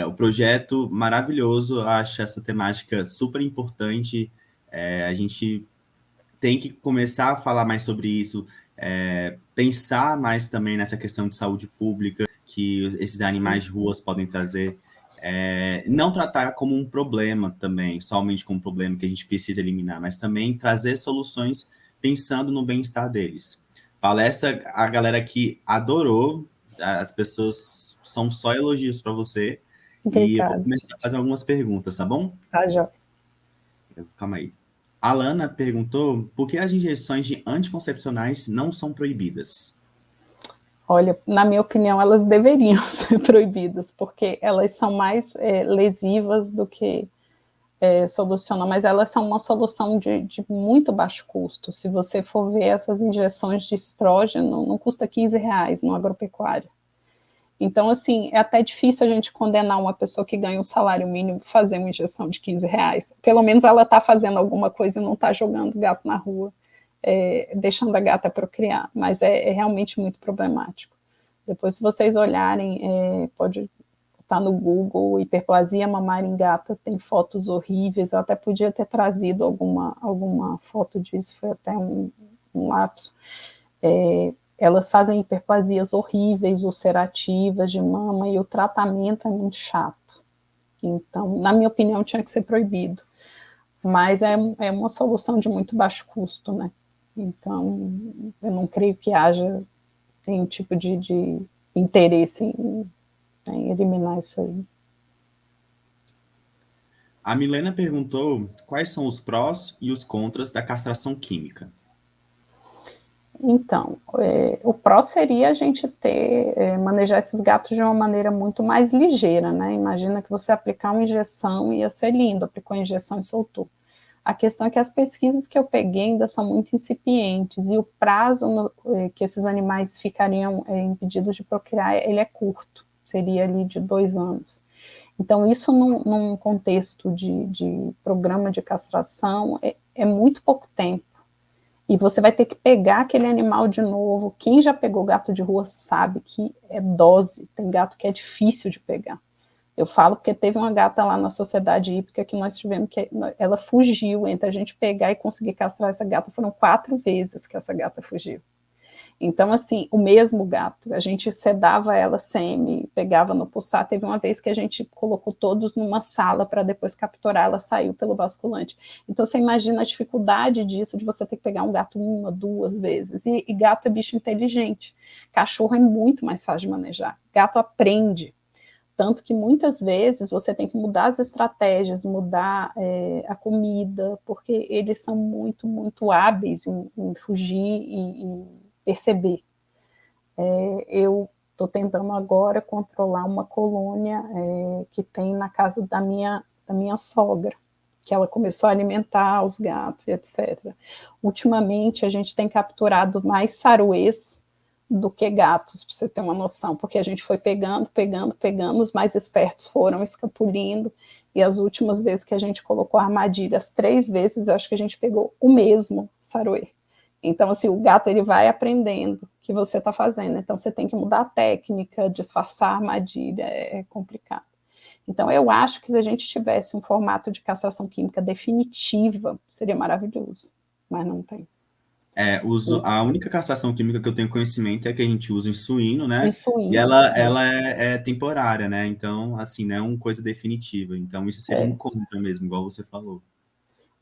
O projeto maravilhoso, acho essa temática super importante. A gente tem que começar a falar mais sobre isso, pensar mais também nessa questão de saúde pública que esses animais de ruas podem trazer. Não tratar como um problema também, somente como um problema que a gente precisa eliminar, mas também trazer soluções pensando no bem-estar deles. Palestra, a galera que adorou, as pessoas são só elogios para você, e eu vou Obrigada. começar a fazer algumas perguntas, tá bom? Tá, Jó. Calma aí. A Lana perguntou por que as injeções de anticoncepcionais não são proibidas. Olha, na minha opinião, elas deveriam ser proibidas, porque elas são mais lesivas do que solucionam, mas elas são uma solução de muito baixo custo. Se você for ver essas injeções de estrógeno, não custa R$15 no agropecuário. Então, assim, é até difícil a gente condenar uma pessoa que ganha um salário mínimo fazer uma injeção de R$15. Pelo menos ela está fazendo alguma coisa e não está jogando gato na rua, deixando a gata procriar, mas é realmente muito problemático. Depois, se vocês olharem, pode estar no Google, hiperplasia mamária em gata, tem fotos horríveis, eu até podia ter trazido alguma foto disso, foi até um lapso. Elas fazem hiperplasias horríveis, ulcerativas de mama, e o tratamento é muito chato. Então, na minha opinião, tinha que ser proibido. Mas é uma solução de muito baixo custo, né? Então, eu não creio que haja nenhum tipo de interesse em eliminar isso aí. A Milena perguntou quais são os prós e os contras da castração química. Então, o pró seria a gente manejar esses gatos de uma maneira muito mais ligeira, né? Imagina que você aplicar uma injeção ia ser lindo, aplicou a injeção e soltou. A questão é que as pesquisas que eu peguei ainda são muito incipientes, e o prazo que esses animais ficariam impedidos de procriar, ele é curto, seria ali de 2 anos. Então, isso num contexto de programa de castração é muito pouco tempo. E você vai ter que pegar aquele animal de novo. Quem já pegou gato de rua sabe que é dose. Tem gato que é difícil de pegar. Eu falo porque teve uma gata lá na sociedade hípica que nós tivemos que ela fugiu, entre a gente pegar e conseguir castrar essa gata, foram 4 vezes que essa gata fugiu. Então, assim, o mesmo gato, a gente sedava ela semi, pegava no pulsar, teve uma vez que a gente colocou todos numa sala para depois capturar, ela saiu pelo basculante. Então, você imagina a dificuldade disso, de você ter que pegar um gato 1, 2 vezes, e gato é bicho inteligente, cachorro é muito mais fácil de manejar, gato aprende, tanto que muitas vezes você tem que mudar as estratégias, mudar a comida, porque eles são muito, muito hábeis em fugir e perceber. Eu estou tentando agora controlar uma colônia que tem na casa da minha sogra, que ela começou a alimentar os gatos, etc. Ultimamente, a gente tem capturado mais saruês do que gatos, para você ter uma noção, porque a gente foi pegando, os mais espertos foram escapulindo, e as últimas vezes que a gente colocou armadilhas, 3 vezes, eu acho que a gente pegou o mesmo saruê. Então, assim, o gato ele vai aprendendo o que você está fazendo. Então, você tem que mudar a técnica, disfarçar a armadilha, é complicado. Então, eu acho que se a gente tivesse um formato de castração química definitiva, seria maravilhoso, mas não tem. A única castração química que eu tenho conhecimento é que a gente usa em suíno, Em né? E suíno, ela é temporária, né? Então, assim, não é uma coisa definitiva. Então, isso seria um contra mesmo, igual você falou.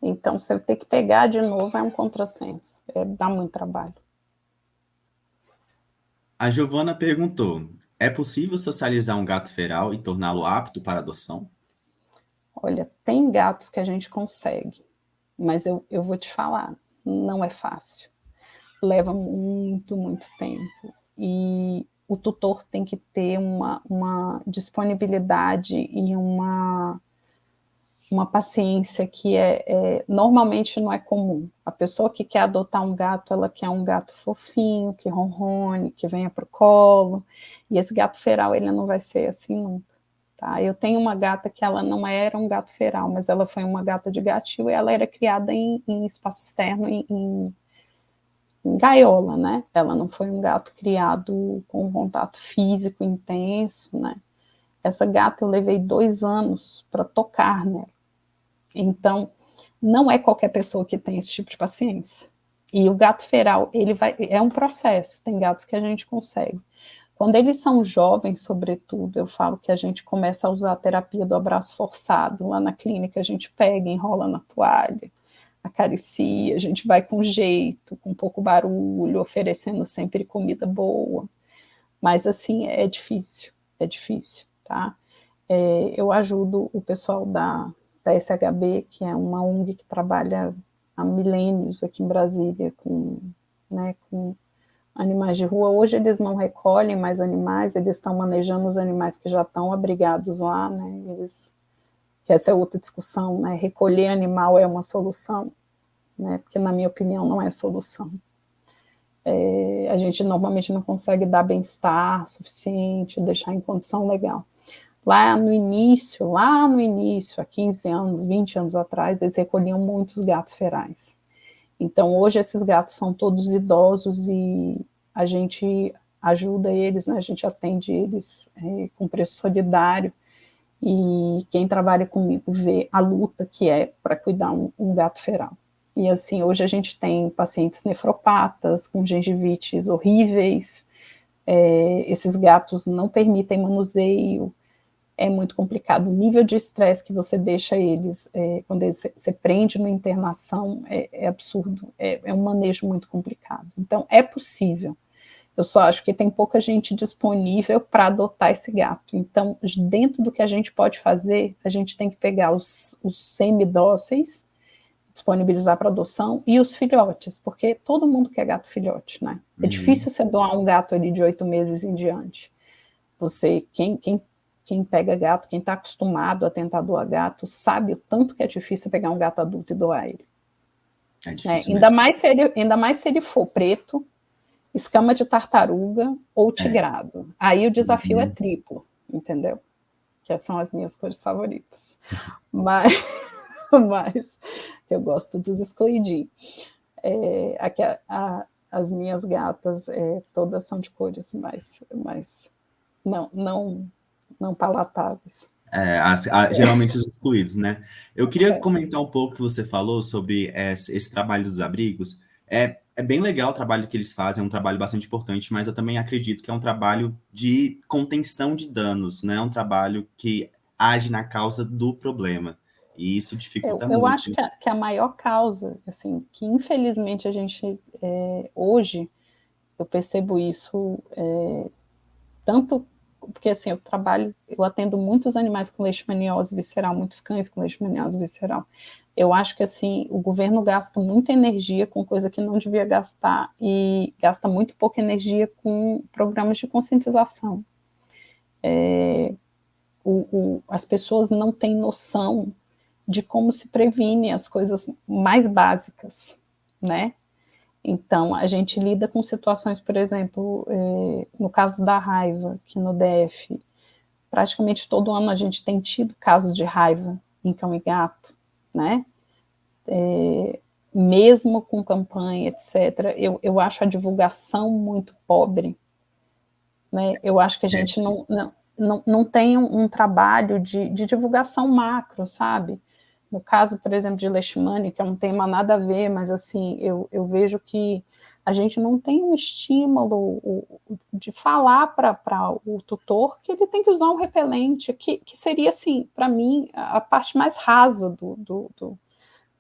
Então, você ter que pegar de novo é um contrassenso, dá muito trabalho. A Giovana perguntou: é possível socializar um gato feral e torná-lo apto para adoção? Olha, tem gatos que a gente consegue, mas eu vou te falar, não é fácil. Leva muito, muito tempo. E o tutor tem que ter uma disponibilidade e uma paciência que normalmente não é comum. A pessoa que quer adotar um gato, ela quer um gato fofinho, que ronrone, que venha para o colo, e esse gato feral, ele não vai ser assim nunca. Tá? Eu tenho uma gata que ela não era um gato feral, mas ela foi uma gata de gatil, e ela era criada em espaço externo, em gaiola, né? Ela não foi um gato criado com um contato físico intenso, né? Essa gata eu levei 2 anos para tocar nela. Então, não é qualquer pessoa que tem esse tipo de paciência. E o gato feral, é um processo, tem gatos que a gente consegue. Quando eles são jovens, sobretudo, eu falo que a gente começa a usar a terapia do abraço forçado. Lá na clínica a gente pega, enrola na toalha, acaricia, a gente vai com jeito, com pouco barulho, oferecendo sempre comida boa. Mas, assim, é difícil, tá? Eu ajudo o pessoal da SHB, que é uma ONG que trabalha há milênios aqui em Brasília com animais de rua. Hoje eles não recolhem mais animais, eles estão manejando os animais que já estão abrigados lá, né? Que essa é outra discussão, né? Recolher animal é uma solução, né? Porque, na minha opinião, não é solução. A gente normalmente não consegue dar bem-estar suficiente, deixar em condição legal. Lá no início, há 15 anos, 20 anos atrás, eles recolhiam muitos gatos ferais. Então, hoje, esses gatos são todos idosos e a gente ajuda eles, né? A gente atende eles com preço solidário. E quem trabalha comigo vê a luta que é para cuidar um gato feral. E assim, hoje a gente tem pacientes nefropatas, com gengivites horríveis, esses gatos não permitem manuseio, é muito complicado. O nível de estresse que você deixa eles, quando você prende na internação, é absurdo, é um manejo muito complicado. Então, é possível. Eu só acho que tem pouca gente disponível para adotar esse gato. Então, dentro do que a gente pode fazer, a gente tem que pegar os semidóceis, disponibilizar para adoção, e os filhotes, porque todo mundo quer gato filhote, né? É difícil você doar um gato ali de 8 meses em diante. Quem pega gato, quem está acostumado a tentar doar gato, sabe o tanto que é difícil pegar um gato adulto e doar ele. É difícil mesmo. Ainda mais se ele for preto, escama de tartaruga ou tigrado. Aí o desafio é triplo, entendeu? Que são as minhas cores favoritas. Mas eu gosto dos excluidinhos. Aqui as minhas gatas todas são de cores mais não palatáveis. geralmente os excluídos, né? Eu queria É. comentar um pouco que você falou sobre esse trabalho dos abrigos. É bem legal o trabalho que eles fazem, é um trabalho bastante importante, mas eu também acredito que é um trabalho de contenção de danos, não é um trabalho que age na causa do problema. E isso dificulta Eu acho muito. que a maior causa, assim, que infelizmente a gente, hoje, eu percebo isso, tanto porque assim, eu atendo muitos animais com leishmaniose visceral, muitos cães com leishmaniose visceral. Eu acho que assim, o governo gasta muita energia com coisa que não devia gastar e gasta muito pouca energia com programas de conscientização. As pessoas não têm noção de como se previne as coisas mais básicas, né? Então, a gente lida com situações, por exemplo, no caso da raiva, que no DF, praticamente todo ano a gente tem tido casos de raiva em cão e gato, né? Mesmo com campanha, etc., eu acho a divulgação muito pobre, né? Eu acho que a gente Sim. não tem um trabalho de divulgação macro, sabe? No caso, por exemplo, de leishmania, que é um tema nada a ver, mas assim, eu vejo que a gente não tem um estímulo de falar para o tutor que ele tem que usar um repelente, que seria, assim, para mim, a parte mais rasa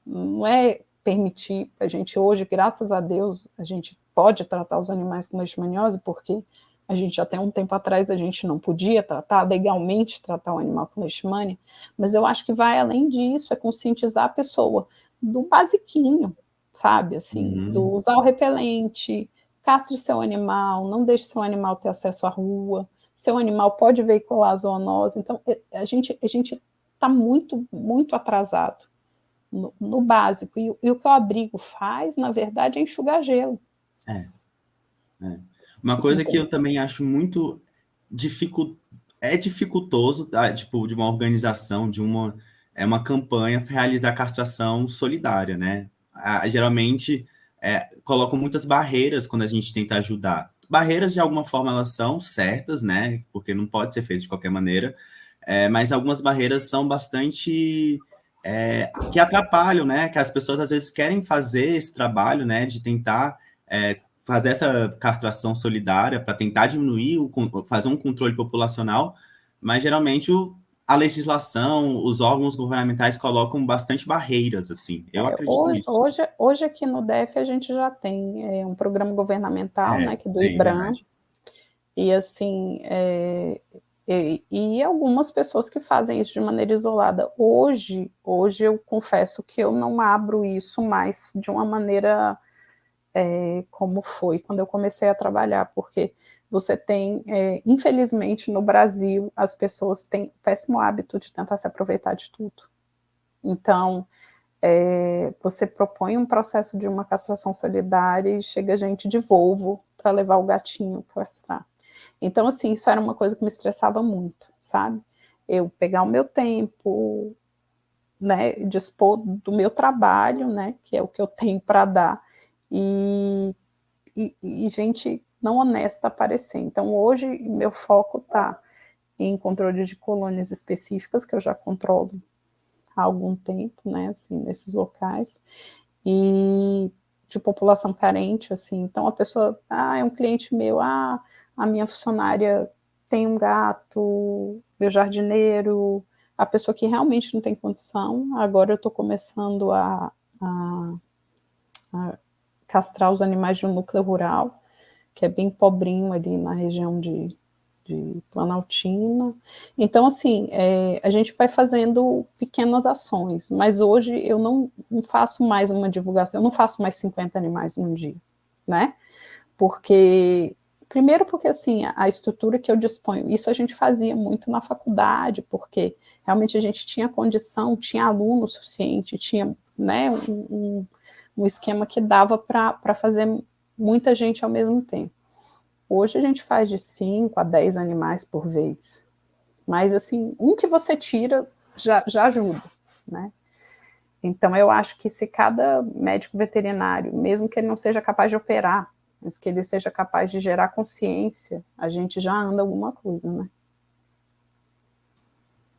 não é permitir, a gente hoje, graças a Deus, a gente pode tratar os animais com leishmaniose, porque a gente até um tempo atrás a gente não podia tratar, legalmente tratar o animal com leishmania, mas eu acho que vai além disso, é conscientizar a pessoa do basiquinho, sabe, assim, do Uhum. usar o repelente, castre seu animal, não deixe seu animal ter acesso à rua, seu animal pode veicular a zoonose, então a gente está muito, muito atrasado no básico, e o que o abrigo faz, na verdade, é enxugar gelo. É. É. Uma coisa que eu também acho muito dificu... é dificultoso, tá? Tipo, de uma organização, uma campanha realizar castração solidária, né? Geralmente colocam muitas barreiras quando a gente tenta ajudar. Barreiras, de alguma forma, elas são certas, né? Porque não pode ser feito de qualquer maneira, mas algumas barreiras são bastante que atrapalham, né? Que as pessoas às vezes querem fazer esse trabalho, né? De tentar fazer essa castração solidária para tentar diminuir, fazer um controle populacional, mas geralmente a legislação, os órgãos governamentais colocam bastante barreiras, assim. Eu acredito nisso. Hoje aqui no DF a gente já tem um programa governamental, né, que é do Tem, IBRAM, verdade. e assim, e algumas pessoas que fazem isso de maneira isolada. Hoje eu confesso que eu não abro isso mais de uma maneira como foi quando eu comecei a trabalhar, porque você tem, infelizmente, no Brasil, as pessoas têm o péssimo hábito de tentar se aproveitar de tudo. Então, você propõe um processo de uma castração solidária e chega gente de Volvo para levar o gatinho para castrar. Então, assim, isso era uma coisa que me estressava muito, sabe? Eu pegar o meu tempo, né, dispor do meu trabalho, né, que é o que eu tenho para dar, e gente não honesta aparecer. Então, hoje, meu foco está em controle de colônias específicas, que eu já controlo há algum tempo, né, assim, nesses locais, e de população carente, assim. Então, a pessoa, é um cliente meu, a minha funcionária tem um gato, meu jardineiro, a pessoa que realmente não tem condição. Agora eu estou começando a castrar os animais de um núcleo rural, que é bem pobrinho ali na região de Planaltina. Então, assim, a gente vai fazendo pequenas ações, mas hoje eu não faço mais uma divulgação, eu não faço mais 50 animais num dia, né? Primeiro porque, assim, a estrutura que eu disponho, isso a gente fazia muito na faculdade, porque realmente a gente tinha condição, tinha aluno suficiente, tinha, né, um esquema que dava para fazer muita gente ao mesmo tempo. Hoje a gente faz de 5 a 10 animais por vez. Mas, assim, um que você tira já ajuda, né? Então, eu acho que se cada médico veterinário, mesmo que ele não seja capaz de operar, mas que ele seja capaz de gerar consciência, a gente já anda alguma coisa, né?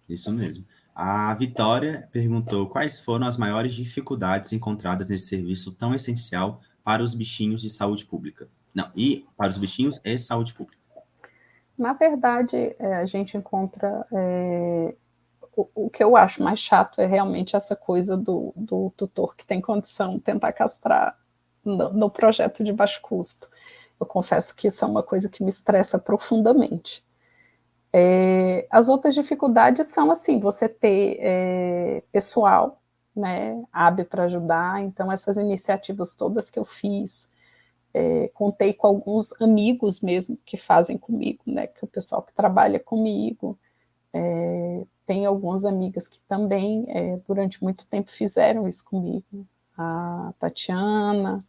Isso mesmo. A Vitória perguntou quais foram as maiores dificuldades encontradas nesse serviço tão essencial para os bichinhos de saúde pública. Não, e para os bichinhos e saúde pública. Na verdade, a gente encontra o que eu acho mais chato é realmente essa coisa do tutor que tem condição tentar castrar no projeto de baixo custo. Eu confesso que isso é uma coisa que me estressa profundamente. As outras dificuldades são assim, você ter pessoal, né, hábil para ajudar. Então essas iniciativas todas que eu fiz, contei com alguns amigos mesmo que fazem comigo, né, que é o pessoal que trabalha comigo. Tem algumas amigas que também durante muito tempo fizeram isso comigo, a Tatiana,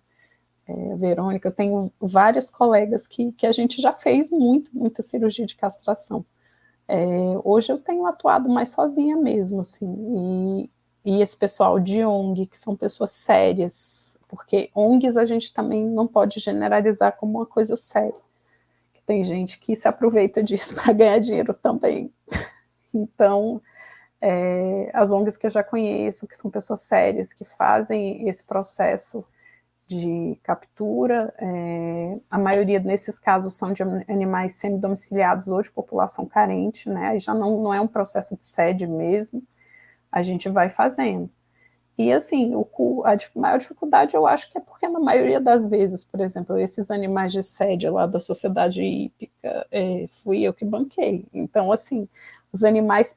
a Verônica. Eu tenho várias colegas que a gente já fez muita cirurgia de castração. Hoje eu tenho atuado mais sozinha mesmo, assim, e esse pessoal de ONG, que são pessoas sérias, porque ONGs a gente também não pode generalizar como uma coisa séria, que tem gente que se aproveita disso para ganhar dinheiro também. Então, as ONGs que eu já conheço, que são pessoas sérias, que fazem esse processo de captura, a maioria nesses casos são de animais semi-domiciliados ou de população carente, né? Aí já não é um processo de sede mesmo, a gente vai fazendo. E assim, a maior dificuldade eu acho que é porque na maioria das vezes, por exemplo, esses animais de sede lá da sociedade hípica, fui eu que banquei. Então, assim, os animais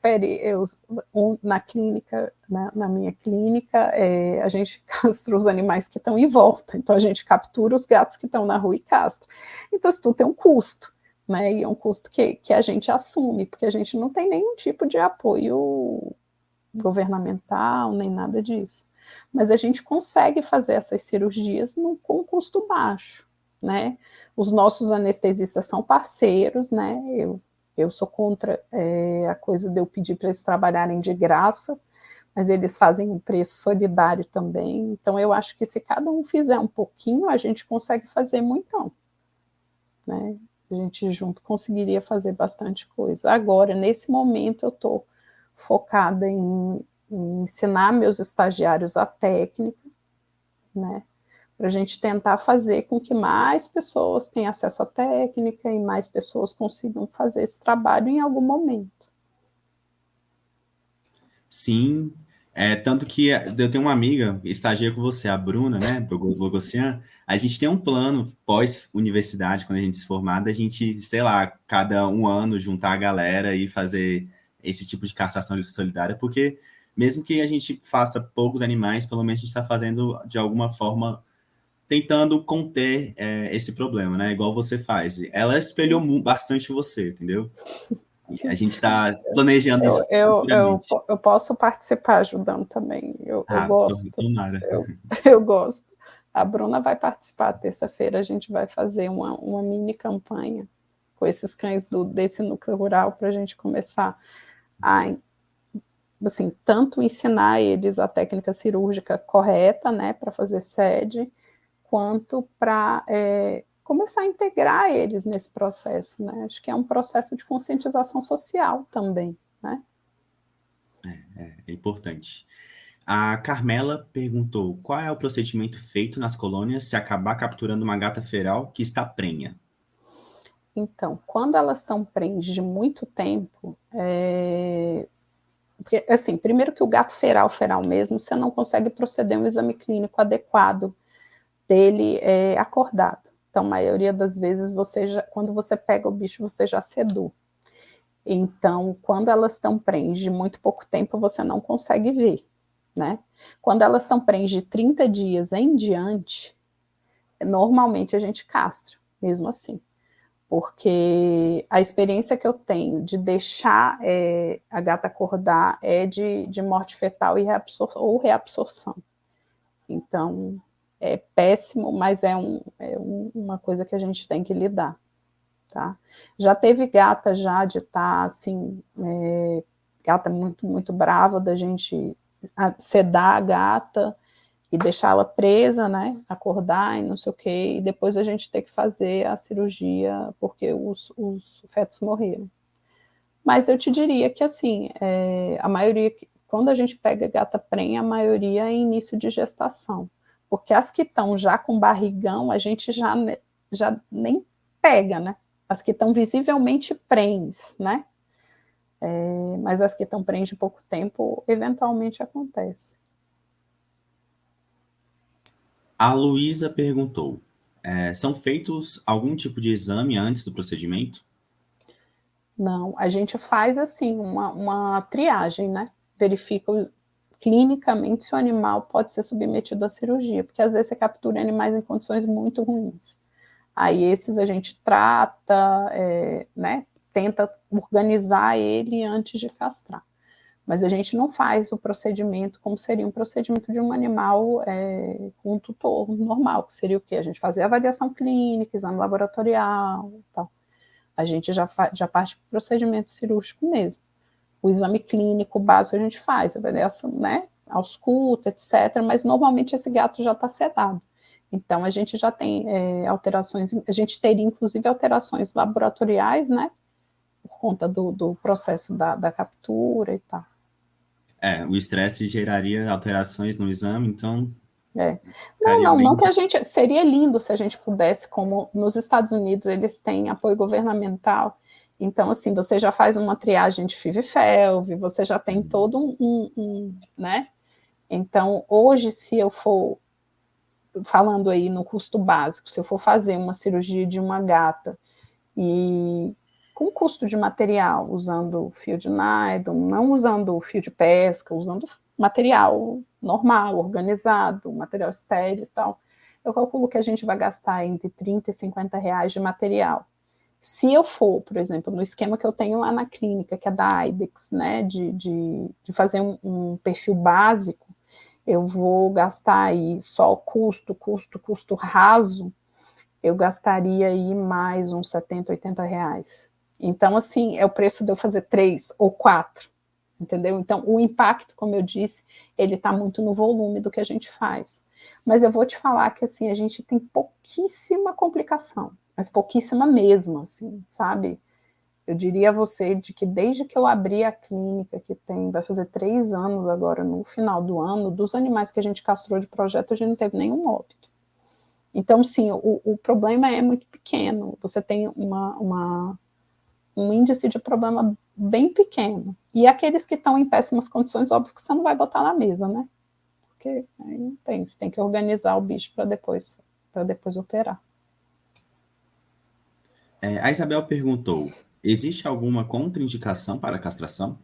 na clínica, na minha clínica, a gente castra os animais que estão em volta. Então, a gente captura os gatos que estão na rua e castra. Então, isso tudo tem um custo, né? E é um custo que a gente assume, porque a gente não tem nenhum tipo de apoio governamental, nem nada disso. Mas a gente consegue fazer essas cirurgias com custo baixo, né? Os nossos anestesistas são parceiros, né? Eu sou contra a coisa de eu pedir para eles trabalharem de graça, mas eles fazem um preço solidário também. Então, eu acho que se cada um fizer um pouquinho, a gente consegue fazer muitão, né? A gente junto conseguiria fazer bastante coisa. Agora, nesse momento, eu estou focada em ensinar meus estagiários a técnica, né? Para a gente tentar fazer com que mais pessoas tenham acesso à técnica e mais pessoas consigam fazer esse trabalho em algum momento. Sim, tanto que eu tenho uma amiga, estagia com você, a Bruna, né, Bogossian. A gente tem um plano pós-universidade, quando a gente se formar, da gente, sei lá, cada um ano juntar a galera e fazer esse tipo de castração solidária, porque mesmo que a gente faça poucos animais, pelo menos a gente está fazendo de alguma forma, tentando conter esse problema, né, igual você faz. Ela espelhou bastante você, entendeu? E a gente está planejando isso futuramente. Eu posso participar ajudando também, eu Ah, gosto, tomara. eu gosto. A Bruna vai participar terça-feira, a gente vai fazer uma mini campanha com esses cães desse núcleo rural para a gente começar a, assim, tanto ensinar eles a técnica cirúrgica correta, né, para fazer sede, quanto para começar a integrar eles nesse processo, né? Acho que é um processo de conscientização social também, né? É importante. A Carmela perguntou qual é o procedimento feito nas colônias se acabar capturando uma gata feral que está prenha. Então, quando elas estão prenhes de muito tempo, porque, assim, primeiro que o gato feral mesmo, você não consegue proceder a um exame clínico adequado dele acordado. Então, a maioria das vezes, quando você pega o bicho, você já sedou. Então, quando elas estão prenhes de muito pouco tempo, você não consegue ver, né? Quando elas estão prenhes de 30 dias em diante, normalmente a gente castra, mesmo assim. Porque a experiência que eu tenho de deixar a gata acordar é de morte fetal ou reabsorção. Então, é péssimo, mas uma coisa que a gente tem que lidar. Tá? Já teve gata já de estar assim, gata muito brava, da gente sedar a gata e deixá-la presa, né, acordar e não sei o quê, e depois a gente ter que fazer a cirurgia porque os fetos morreram. Mas eu te diria que, assim, a maioria, quando a gente pega gata prenha, a maioria é início de gestação. Porque as que estão já com barrigão, a gente já nem pega, né? As que estão visivelmente prenhes, né? Mas as que estão prenhes de pouco tempo, eventualmente acontece. A Luísa perguntou: são feitos algum tipo de exame antes do procedimento? Não, a gente faz assim uma triagem, né? Verifica clinicamente se o animal pode ser submetido à cirurgia, porque às vezes você captura animais em condições muito ruins. Aí esses a gente trata, né? Tenta organizar ele antes de castrar. Mas a gente não faz o procedimento como seria um procedimento de um animal com um tutor normal, que seria o quê? A gente fazer avaliação clínica, exame laboratorial e tal. A gente já parte para o procedimento cirúrgico mesmo. O exame clínico básico a gente faz, avaliação, né? Ausculta, etc. Mas normalmente esse gato já está sedado. Então a gente já tem alterações, a gente teria inclusive alterações laboratoriais, né? Por conta do processo da captura e tal. O estresse geraria alterações no exame, então ficaria Não bem. que a gente, seria lindo se a gente pudesse, como nos Estados Unidos eles têm apoio governamental, então assim, você já faz uma triagem de FIV e FeLV, você já tem todo né, então hoje se eu for, falando aí no custo básico, se eu for fazer uma cirurgia de uma gata, e com custo de material, usando fio de nylon, não usando fio de pesca, usando material normal, organizado, material estéreo e tal, eu calculo que a gente vai gastar entre 30 e 50 reais de material. Se eu for, por exemplo, no esquema que eu tenho lá na clínica, que é da IBEX, né, de fazer um perfil básico, eu vou gastar aí só custo raso, eu gastaria aí mais uns 70, 80 reais. Então, assim, é o preço de eu fazer 3 ou 4, entendeu? Então, o impacto, como eu disse, ele está muito no volume do que a gente faz. Mas eu vou te falar que, assim, a gente tem pouquíssima complicação, mas pouquíssima mesmo, assim, sabe? Eu diria a você de que desde que eu abri a clínica, que vai fazer 3 anos agora, no final do ano, dos animais que a gente castrou de projeto, a gente não teve nenhum óbito. Então, sim, o problema é muito pequeno. Você tem um índice de problema bem pequeno. E aqueles que estão em péssimas condições, óbvio que você não vai botar na mesa, né? Porque aí não tem, você tem que organizar o bicho para depois operar. A Isabel perguntou: existe alguma contraindicação para a castração?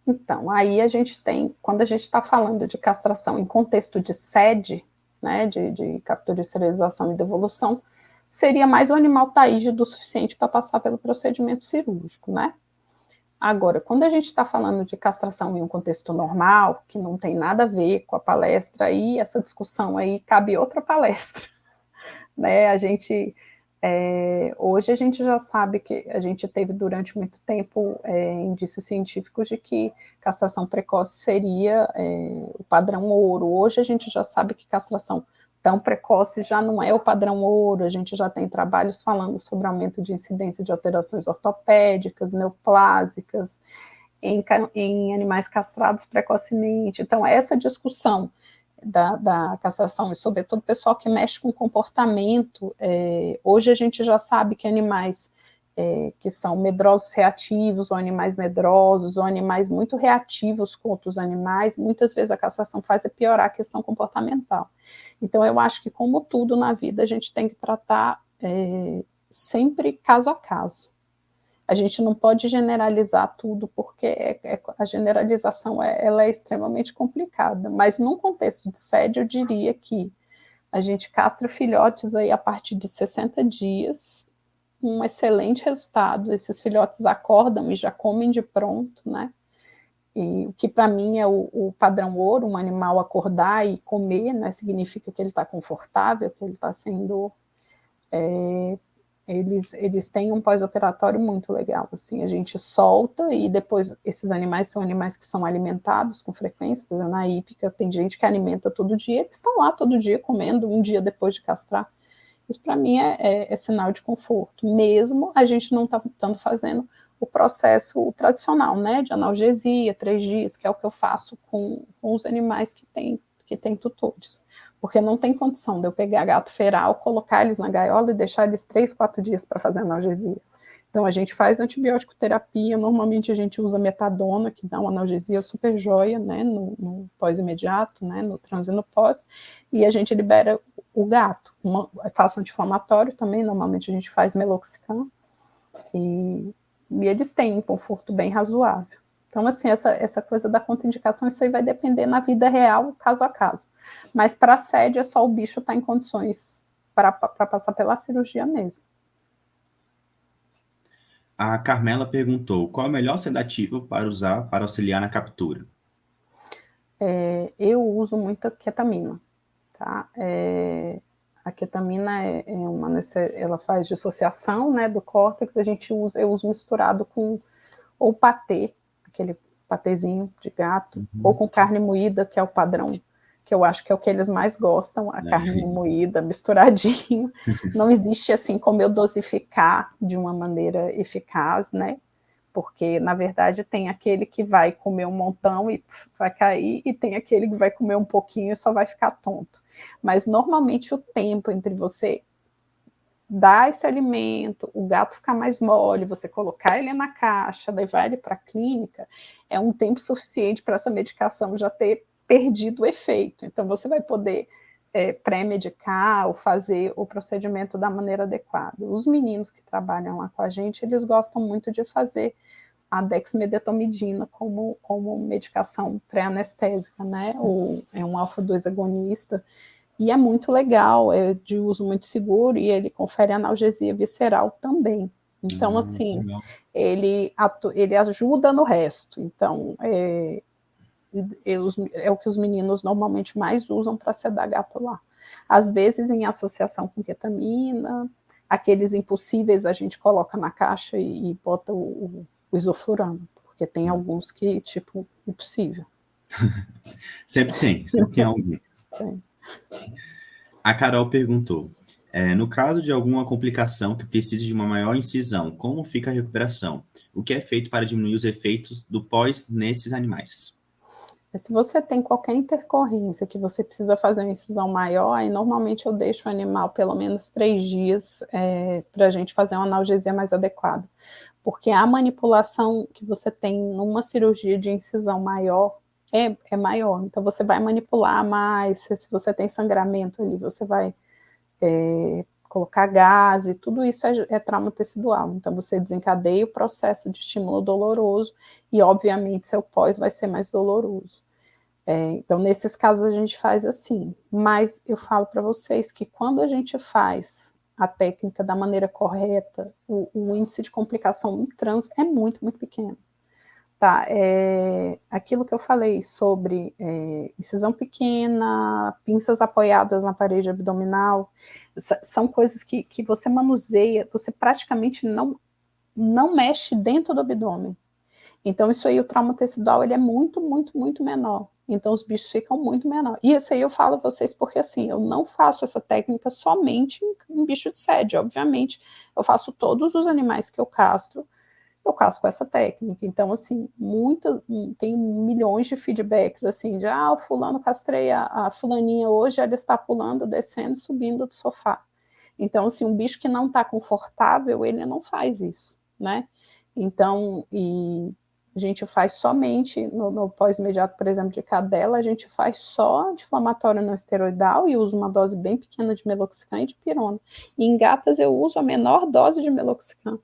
Então, aí a gente tem, quando a gente está falando de castração em contexto de sede, né, de captura, esterilização e devolução, seria mais o animal estar rígido o suficiente para passar pelo procedimento cirúrgico, né? Agora, quando a gente está falando de castração em um contexto normal, que não tem nada a ver com a palestra, aí essa discussão aí cabe outra palestra, né? Hoje a gente já sabe que a gente teve durante muito tempo indícios científicos de que castração precoce seria o padrão ouro. Hoje a gente já sabe que castração tão precoce já não é o padrão ouro, a gente já tem trabalhos falando sobre aumento de incidência de alterações ortopédicas, neoplásicas, em animais castrados precocemente. Então, essa discussão da castração, e sobretudo o pessoal que mexe com comportamento, hoje a gente já sabe que animais que são medrosos reativos, ou animais medrosos, ou animais muito reativos com outros animais, muitas vezes a castração faz piorar a questão comportamental. Então, eu acho que, como tudo na vida, a gente tem que tratar sempre caso a caso. A gente não pode generalizar tudo, porque a generalização ela é extremamente complicada, mas num contexto de sede, eu diria que a gente castra filhotes aí a partir de 60 dias, com um excelente resultado, esses filhotes acordam e já comem de pronto, né? E o que para mim é o padrão ouro, um animal acordar e comer, né? Significa que ele está confortável, que ele está sendo... Eles têm um pós-operatório muito legal, assim, a gente solta e depois esses animais são animais que são alimentados com frequência, por exemplo, na hípica tem gente que alimenta todo dia, eles estão lá todo dia comendo, um dia depois de castrar. Isso para mim é sinal de conforto, mesmo a gente não estando fazendo o processo tradicional, né, de analgesia, 3 dias, que é o que eu faço com os animais que têm tutores. Porque não tem condição de eu pegar gato feral, colocar eles na gaiola e deixar eles 3, 4 dias para fazer analgesia. Então, a gente faz antibiótico terapia, normalmente a gente usa metadona, que dá uma analgesia super joia, né, no pós-imediato, né, no trans e no pós, e a gente libera o gato. Faço anti-inflamatório também, normalmente a gente faz meloxicam, e eles têm um conforto bem razoável. Então, assim, essa coisa da contraindicação, isso aí vai depender na vida real, caso a caso. Mas para a sede é só o bicho estar em condições para passar pela cirurgia mesmo. A Carmela perguntou: qual é o melhor sedativo para usar para auxiliar na captura? Eu uso muita ketamina, tá? A ketamina ela faz dissociação, né, do córtex, eu uso misturado com ou patê, aquele patezinho de gato, ou com carne moída, que é o padrão, que eu acho que é o que eles mais gostam, a carne moída, misturadinho. Não existe assim como eu dosificar de uma maneira eficaz, né? Porque, na verdade, tem aquele que vai comer um montão e vai cair, e tem aquele que vai comer um pouquinho e só vai ficar tonto. Mas, normalmente, o tempo entre você dar esse alimento, o gato ficar mais mole, você colocar ele na caixa, levar ele para a clínica, é um tempo suficiente para essa medicação já ter perdido o efeito. Então, você vai poder pré-medicar ou fazer o procedimento da maneira adequada. Os meninos que trabalham lá com a gente, eles gostam muito de fazer a dexmedetomidina como medicação pré-anestésica, né? Ou é um alfa-2 agonista, e é muito legal, é de uso muito seguro, e ele confere analgesia visceral também. Então, assim, Legal. ele ajuda no resto. Então, é o que os meninos normalmente mais usam para sedar gato lá. Às vezes, em associação com ketamina, aqueles impossíveis a gente coloca na caixa e bota o isoflurano, porque tem alguns que, tipo, impossível. Sempre tem algum. Tem. A Carol perguntou: no caso de alguma complicação que precise de uma maior incisão, como fica a recuperação? O que é feito para diminuir os efeitos do pós nesses animais? Se você tem qualquer intercorrência que você precisa fazer uma incisão maior, aí normalmente eu deixo o animal pelo menos 3 dias para a gente fazer uma analgesia mais adequada. Porque a manipulação que você tem numa cirurgia de incisão maior é maior. Então você vai manipular mais, se você tem sangramento ali, você vai colocar gás, e tudo isso é trauma tecidual. Então você desencadeia o processo de estímulo doloroso e, obviamente, seu pós vai ser mais doloroso. Então, nesses casos, a gente faz assim. Mas eu falo para vocês que quando a gente faz a técnica da maneira correta, o índice de complicação no trans é muito, muito pequeno. Tá, aquilo que eu falei sobre incisão pequena, pinças apoiadas na parede abdominal, são coisas que você manuseia, você praticamente não mexe dentro do abdômen. Então, isso aí, o trauma tecidual, ele é muito, muito, muito menor. Então, os bichos ficam muito menor. E isso aí eu falo a vocês porque, assim, eu não faço essa técnica somente em bicho de sede. Obviamente, eu faço todos os animais que eu castro com essa técnica. Então, assim, tem milhões de feedbacks, assim, de, o fulano castrei a fulaninha hoje, ela está pulando, descendo, subindo do sofá. Então, assim, um bicho que não está confortável, ele não faz isso, né? Então, a gente faz somente, no pós-imediato, por exemplo, de cadela, a gente faz só anti-inflamatório não esteroidal e uso uma dose bem pequena de meloxicam e de pirona. E em gatas eu uso a menor dose de meloxicam,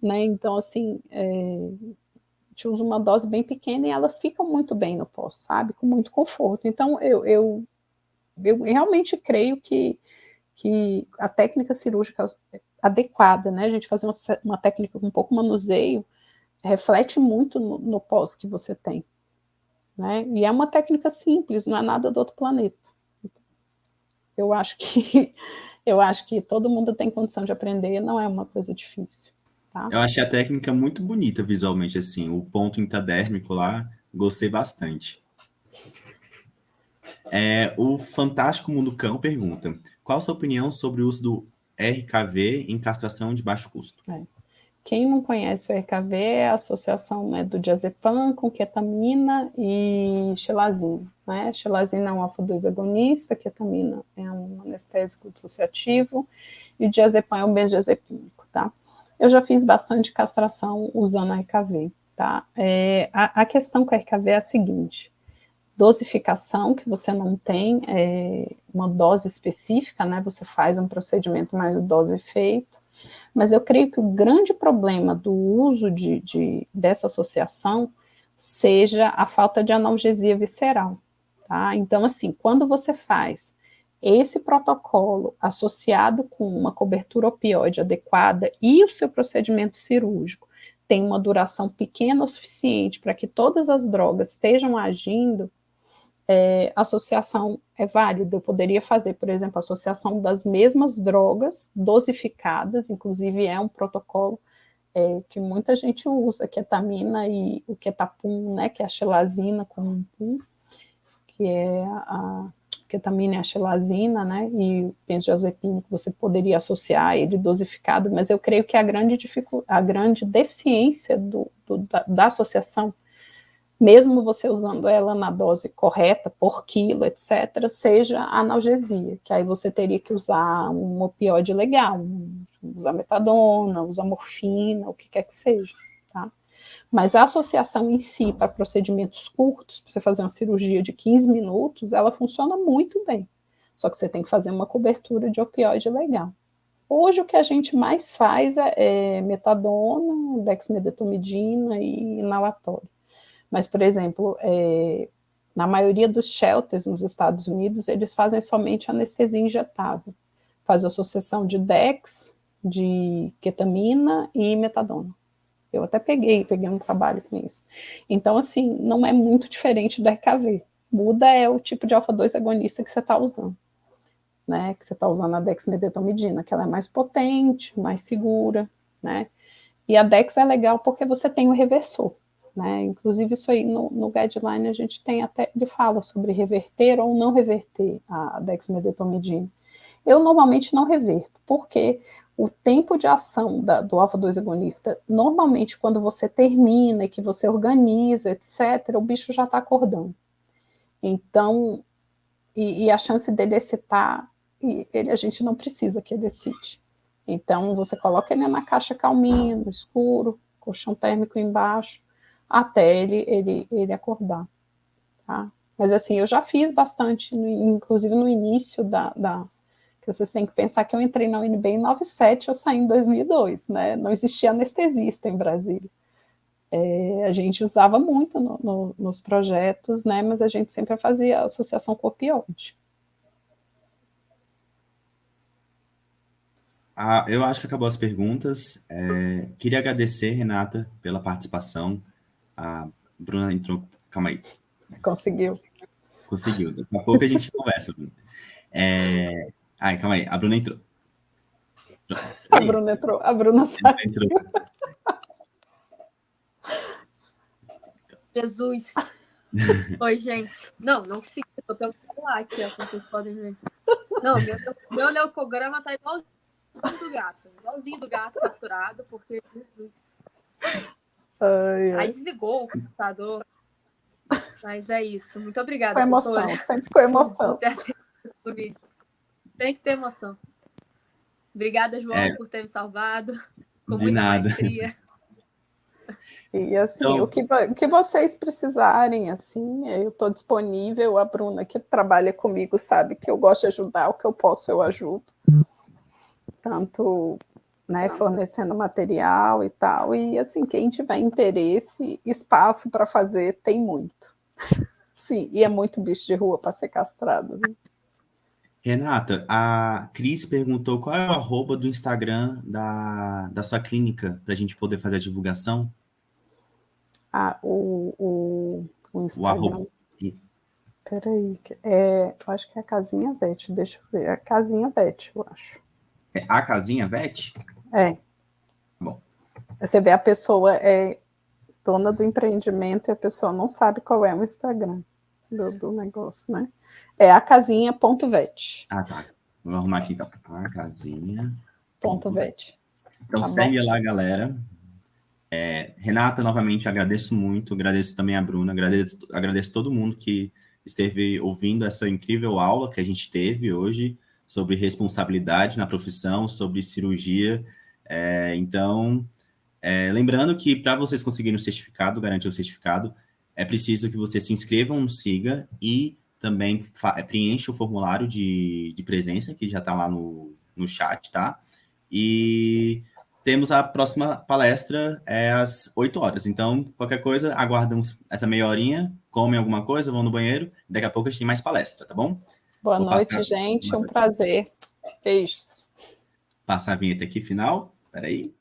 né? Então, assim, a gente usa uma dose bem pequena e elas ficam muito bem no pós, sabe? Com muito conforto. Então, eu realmente creio que a técnica cirúrgica adequada, né? A gente fazer uma técnica com um pouco manuseio, reflete muito no pós que você tem, né? E é uma técnica simples, não é nada do outro planeta. Eu acho que todo mundo tem condição de aprender, não é uma coisa difícil, tá? Eu achei a técnica muito bonita visualmente, assim, o ponto intradérmico lá, gostei bastante. O Fantástico Mundo Cão pergunta: qual a sua opinião sobre o uso do RKV em castração de baixo custo? Quem não conhece o RKV é a associação, né, do diazepam com ketamina e xilazina, né? Xilazina é um alfa-2 agonista, ketamina é um anestésico dissociativo e o diazepam é um benzodiazepínico, tá? Eu já fiz bastante castração usando RKV, tá? A questão com a RKV é a seguinte: dosificação, que você não tem uma dose específica, né? Você faz um procedimento mais dose efeito. Mas eu creio que o grande problema do uso dessa associação seja a falta de analgesia visceral, tá? Então, assim, quando você faz esse protocolo associado com uma cobertura opioide adequada e o seu procedimento cirúrgico tem uma duração pequena o suficiente para que todas as drogas estejam agindo, a associação é válida. Eu poderia fazer, por exemplo, a associação das mesmas drogas dosificadas, inclusive é um protocolo que muita gente usa, ketamina e o ketapum, né, que é a xilazina com um pum, que é a ketamina e a xilazina, né, e o benzodiazepínico você poderia associar ele dosificado, mas eu creio que a grande deficiência da associação, mesmo você usando ela na dose correta, por quilo, etc., seja a analgesia, que aí você teria que usar um opioide legal, usar metadona, usar morfina, o que quer que seja, tá? Mas a associação em si, para procedimentos curtos, para você fazer uma cirurgia de 15 minutos, ela funciona muito bem. Só que você tem que fazer uma cobertura de opioide legal. Hoje o que a gente mais faz é metadona, dexmedetomidina e inalatório. Mas, por exemplo, na maioria dos shelters nos Estados Unidos, eles fazem somente anestesia injetável. Faz associação de dex, de ketamina e metadona. Eu até peguei um trabalho com isso. Então, assim, não é muito diferente do RKV. Muda o tipo de alfa-2 agonista que você está usando. Né? Que você está usando a dexmedetomidina, que ela é mais potente, mais segura, né? E a dex é legal porque você tem o reversor. Né? Inclusive, isso aí no guideline a gente tem até, ele fala sobre reverter ou não reverter a dexmedetomidina. Eu normalmente não reverto, porque o tempo de ação do alfa-2 agonista, normalmente quando você termina e que você organiza, etc., o bicho já está acordando. Então, e a chance dele excitar, a gente não precisa que ele excite. Então, você coloca ele na caixa calminha, no escuro, colchão térmico embaixo, até ele acordar, tá? Mas assim, eu já fiz bastante, inclusive no início que vocês têm que pensar que eu entrei na UNB em 97, eu saí em 2002, né? Não existia anestesista em Brasília. A gente usava muito nos projetos, né? Mas a gente sempre fazia associação com opioide. Eu acho que acabou as perguntas. Queria agradecer, Renata, pela participação. A Bruna entrou. Calma aí. Conseguiu. Conseguiu. Daqui a pouco a gente conversa, Bruna. Calma aí. A Bruna entrou. A Bruna entrou. A Bruna saiu. Entrou. Jesus. Oi, gente. Não consegui. Tô pelo celular aqui, ó, como vocês podem ver. Não, meu leucograma tá igualzinho do gato. Igualzinho do gato capturado, porque, Jesus. Aí desligou o computador. Mas é isso. Muito obrigada. Com emoção, doutora. Sempre com emoção. Tem que ter emoção. Obrigada, João, por ter me salvado. Com de muita nada. maestria. E assim, então, o que vocês precisarem, assim, eu estou disponível. A Bruna, que trabalha comigo, sabe que eu gosto de ajudar, o que eu posso, eu ajudo. Tanto, né, fornecendo material e tal. E assim, quem tiver interesse, espaço para fazer, tem muito. Sim, e é muito bicho de rua para ser castrado. Viu? Renata, a Cris perguntou qual é o arroba do Instagram da sua clínica, para a gente poder fazer a divulgação. O Instagram. O arroba. Peraí, eu acho que é a Casinha Vete, deixa eu ver. É a Casinha Vete, eu acho. É a Casinha Vete? É. Bom. Você vê, a pessoa é dona do empreendimento e a pessoa não sabe qual é o Instagram do negócio, né? É a casinha.vet. Tá. Vou arrumar aqui então. A casinha. .vet. Então tá segue bom? lá, galera. Renata, novamente, agradeço muito, agradeço também a Bruna, agradeço todo mundo que esteve ouvindo essa incrível aula que a gente teve hoje sobre responsabilidade na profissão, sobre cirurgia. Então, lembrando que para vocês conseguirem o certificado, garantir o certificado, é preciso que vocês se inscrevam no SIGA e também preencha o formulário de presença, que já está lá no chat, tá? E temos a próxima palestra às 8 horas. Então, qualquer coisa, aguardam essa meia horinha, comem alguma coisa, vão no banheiro, daqui a pouco a gente tem mais palestra, tá bom? Boa noite, gente. Um prazer. Beijos. Passar a vinheta aqui final. Espera aí.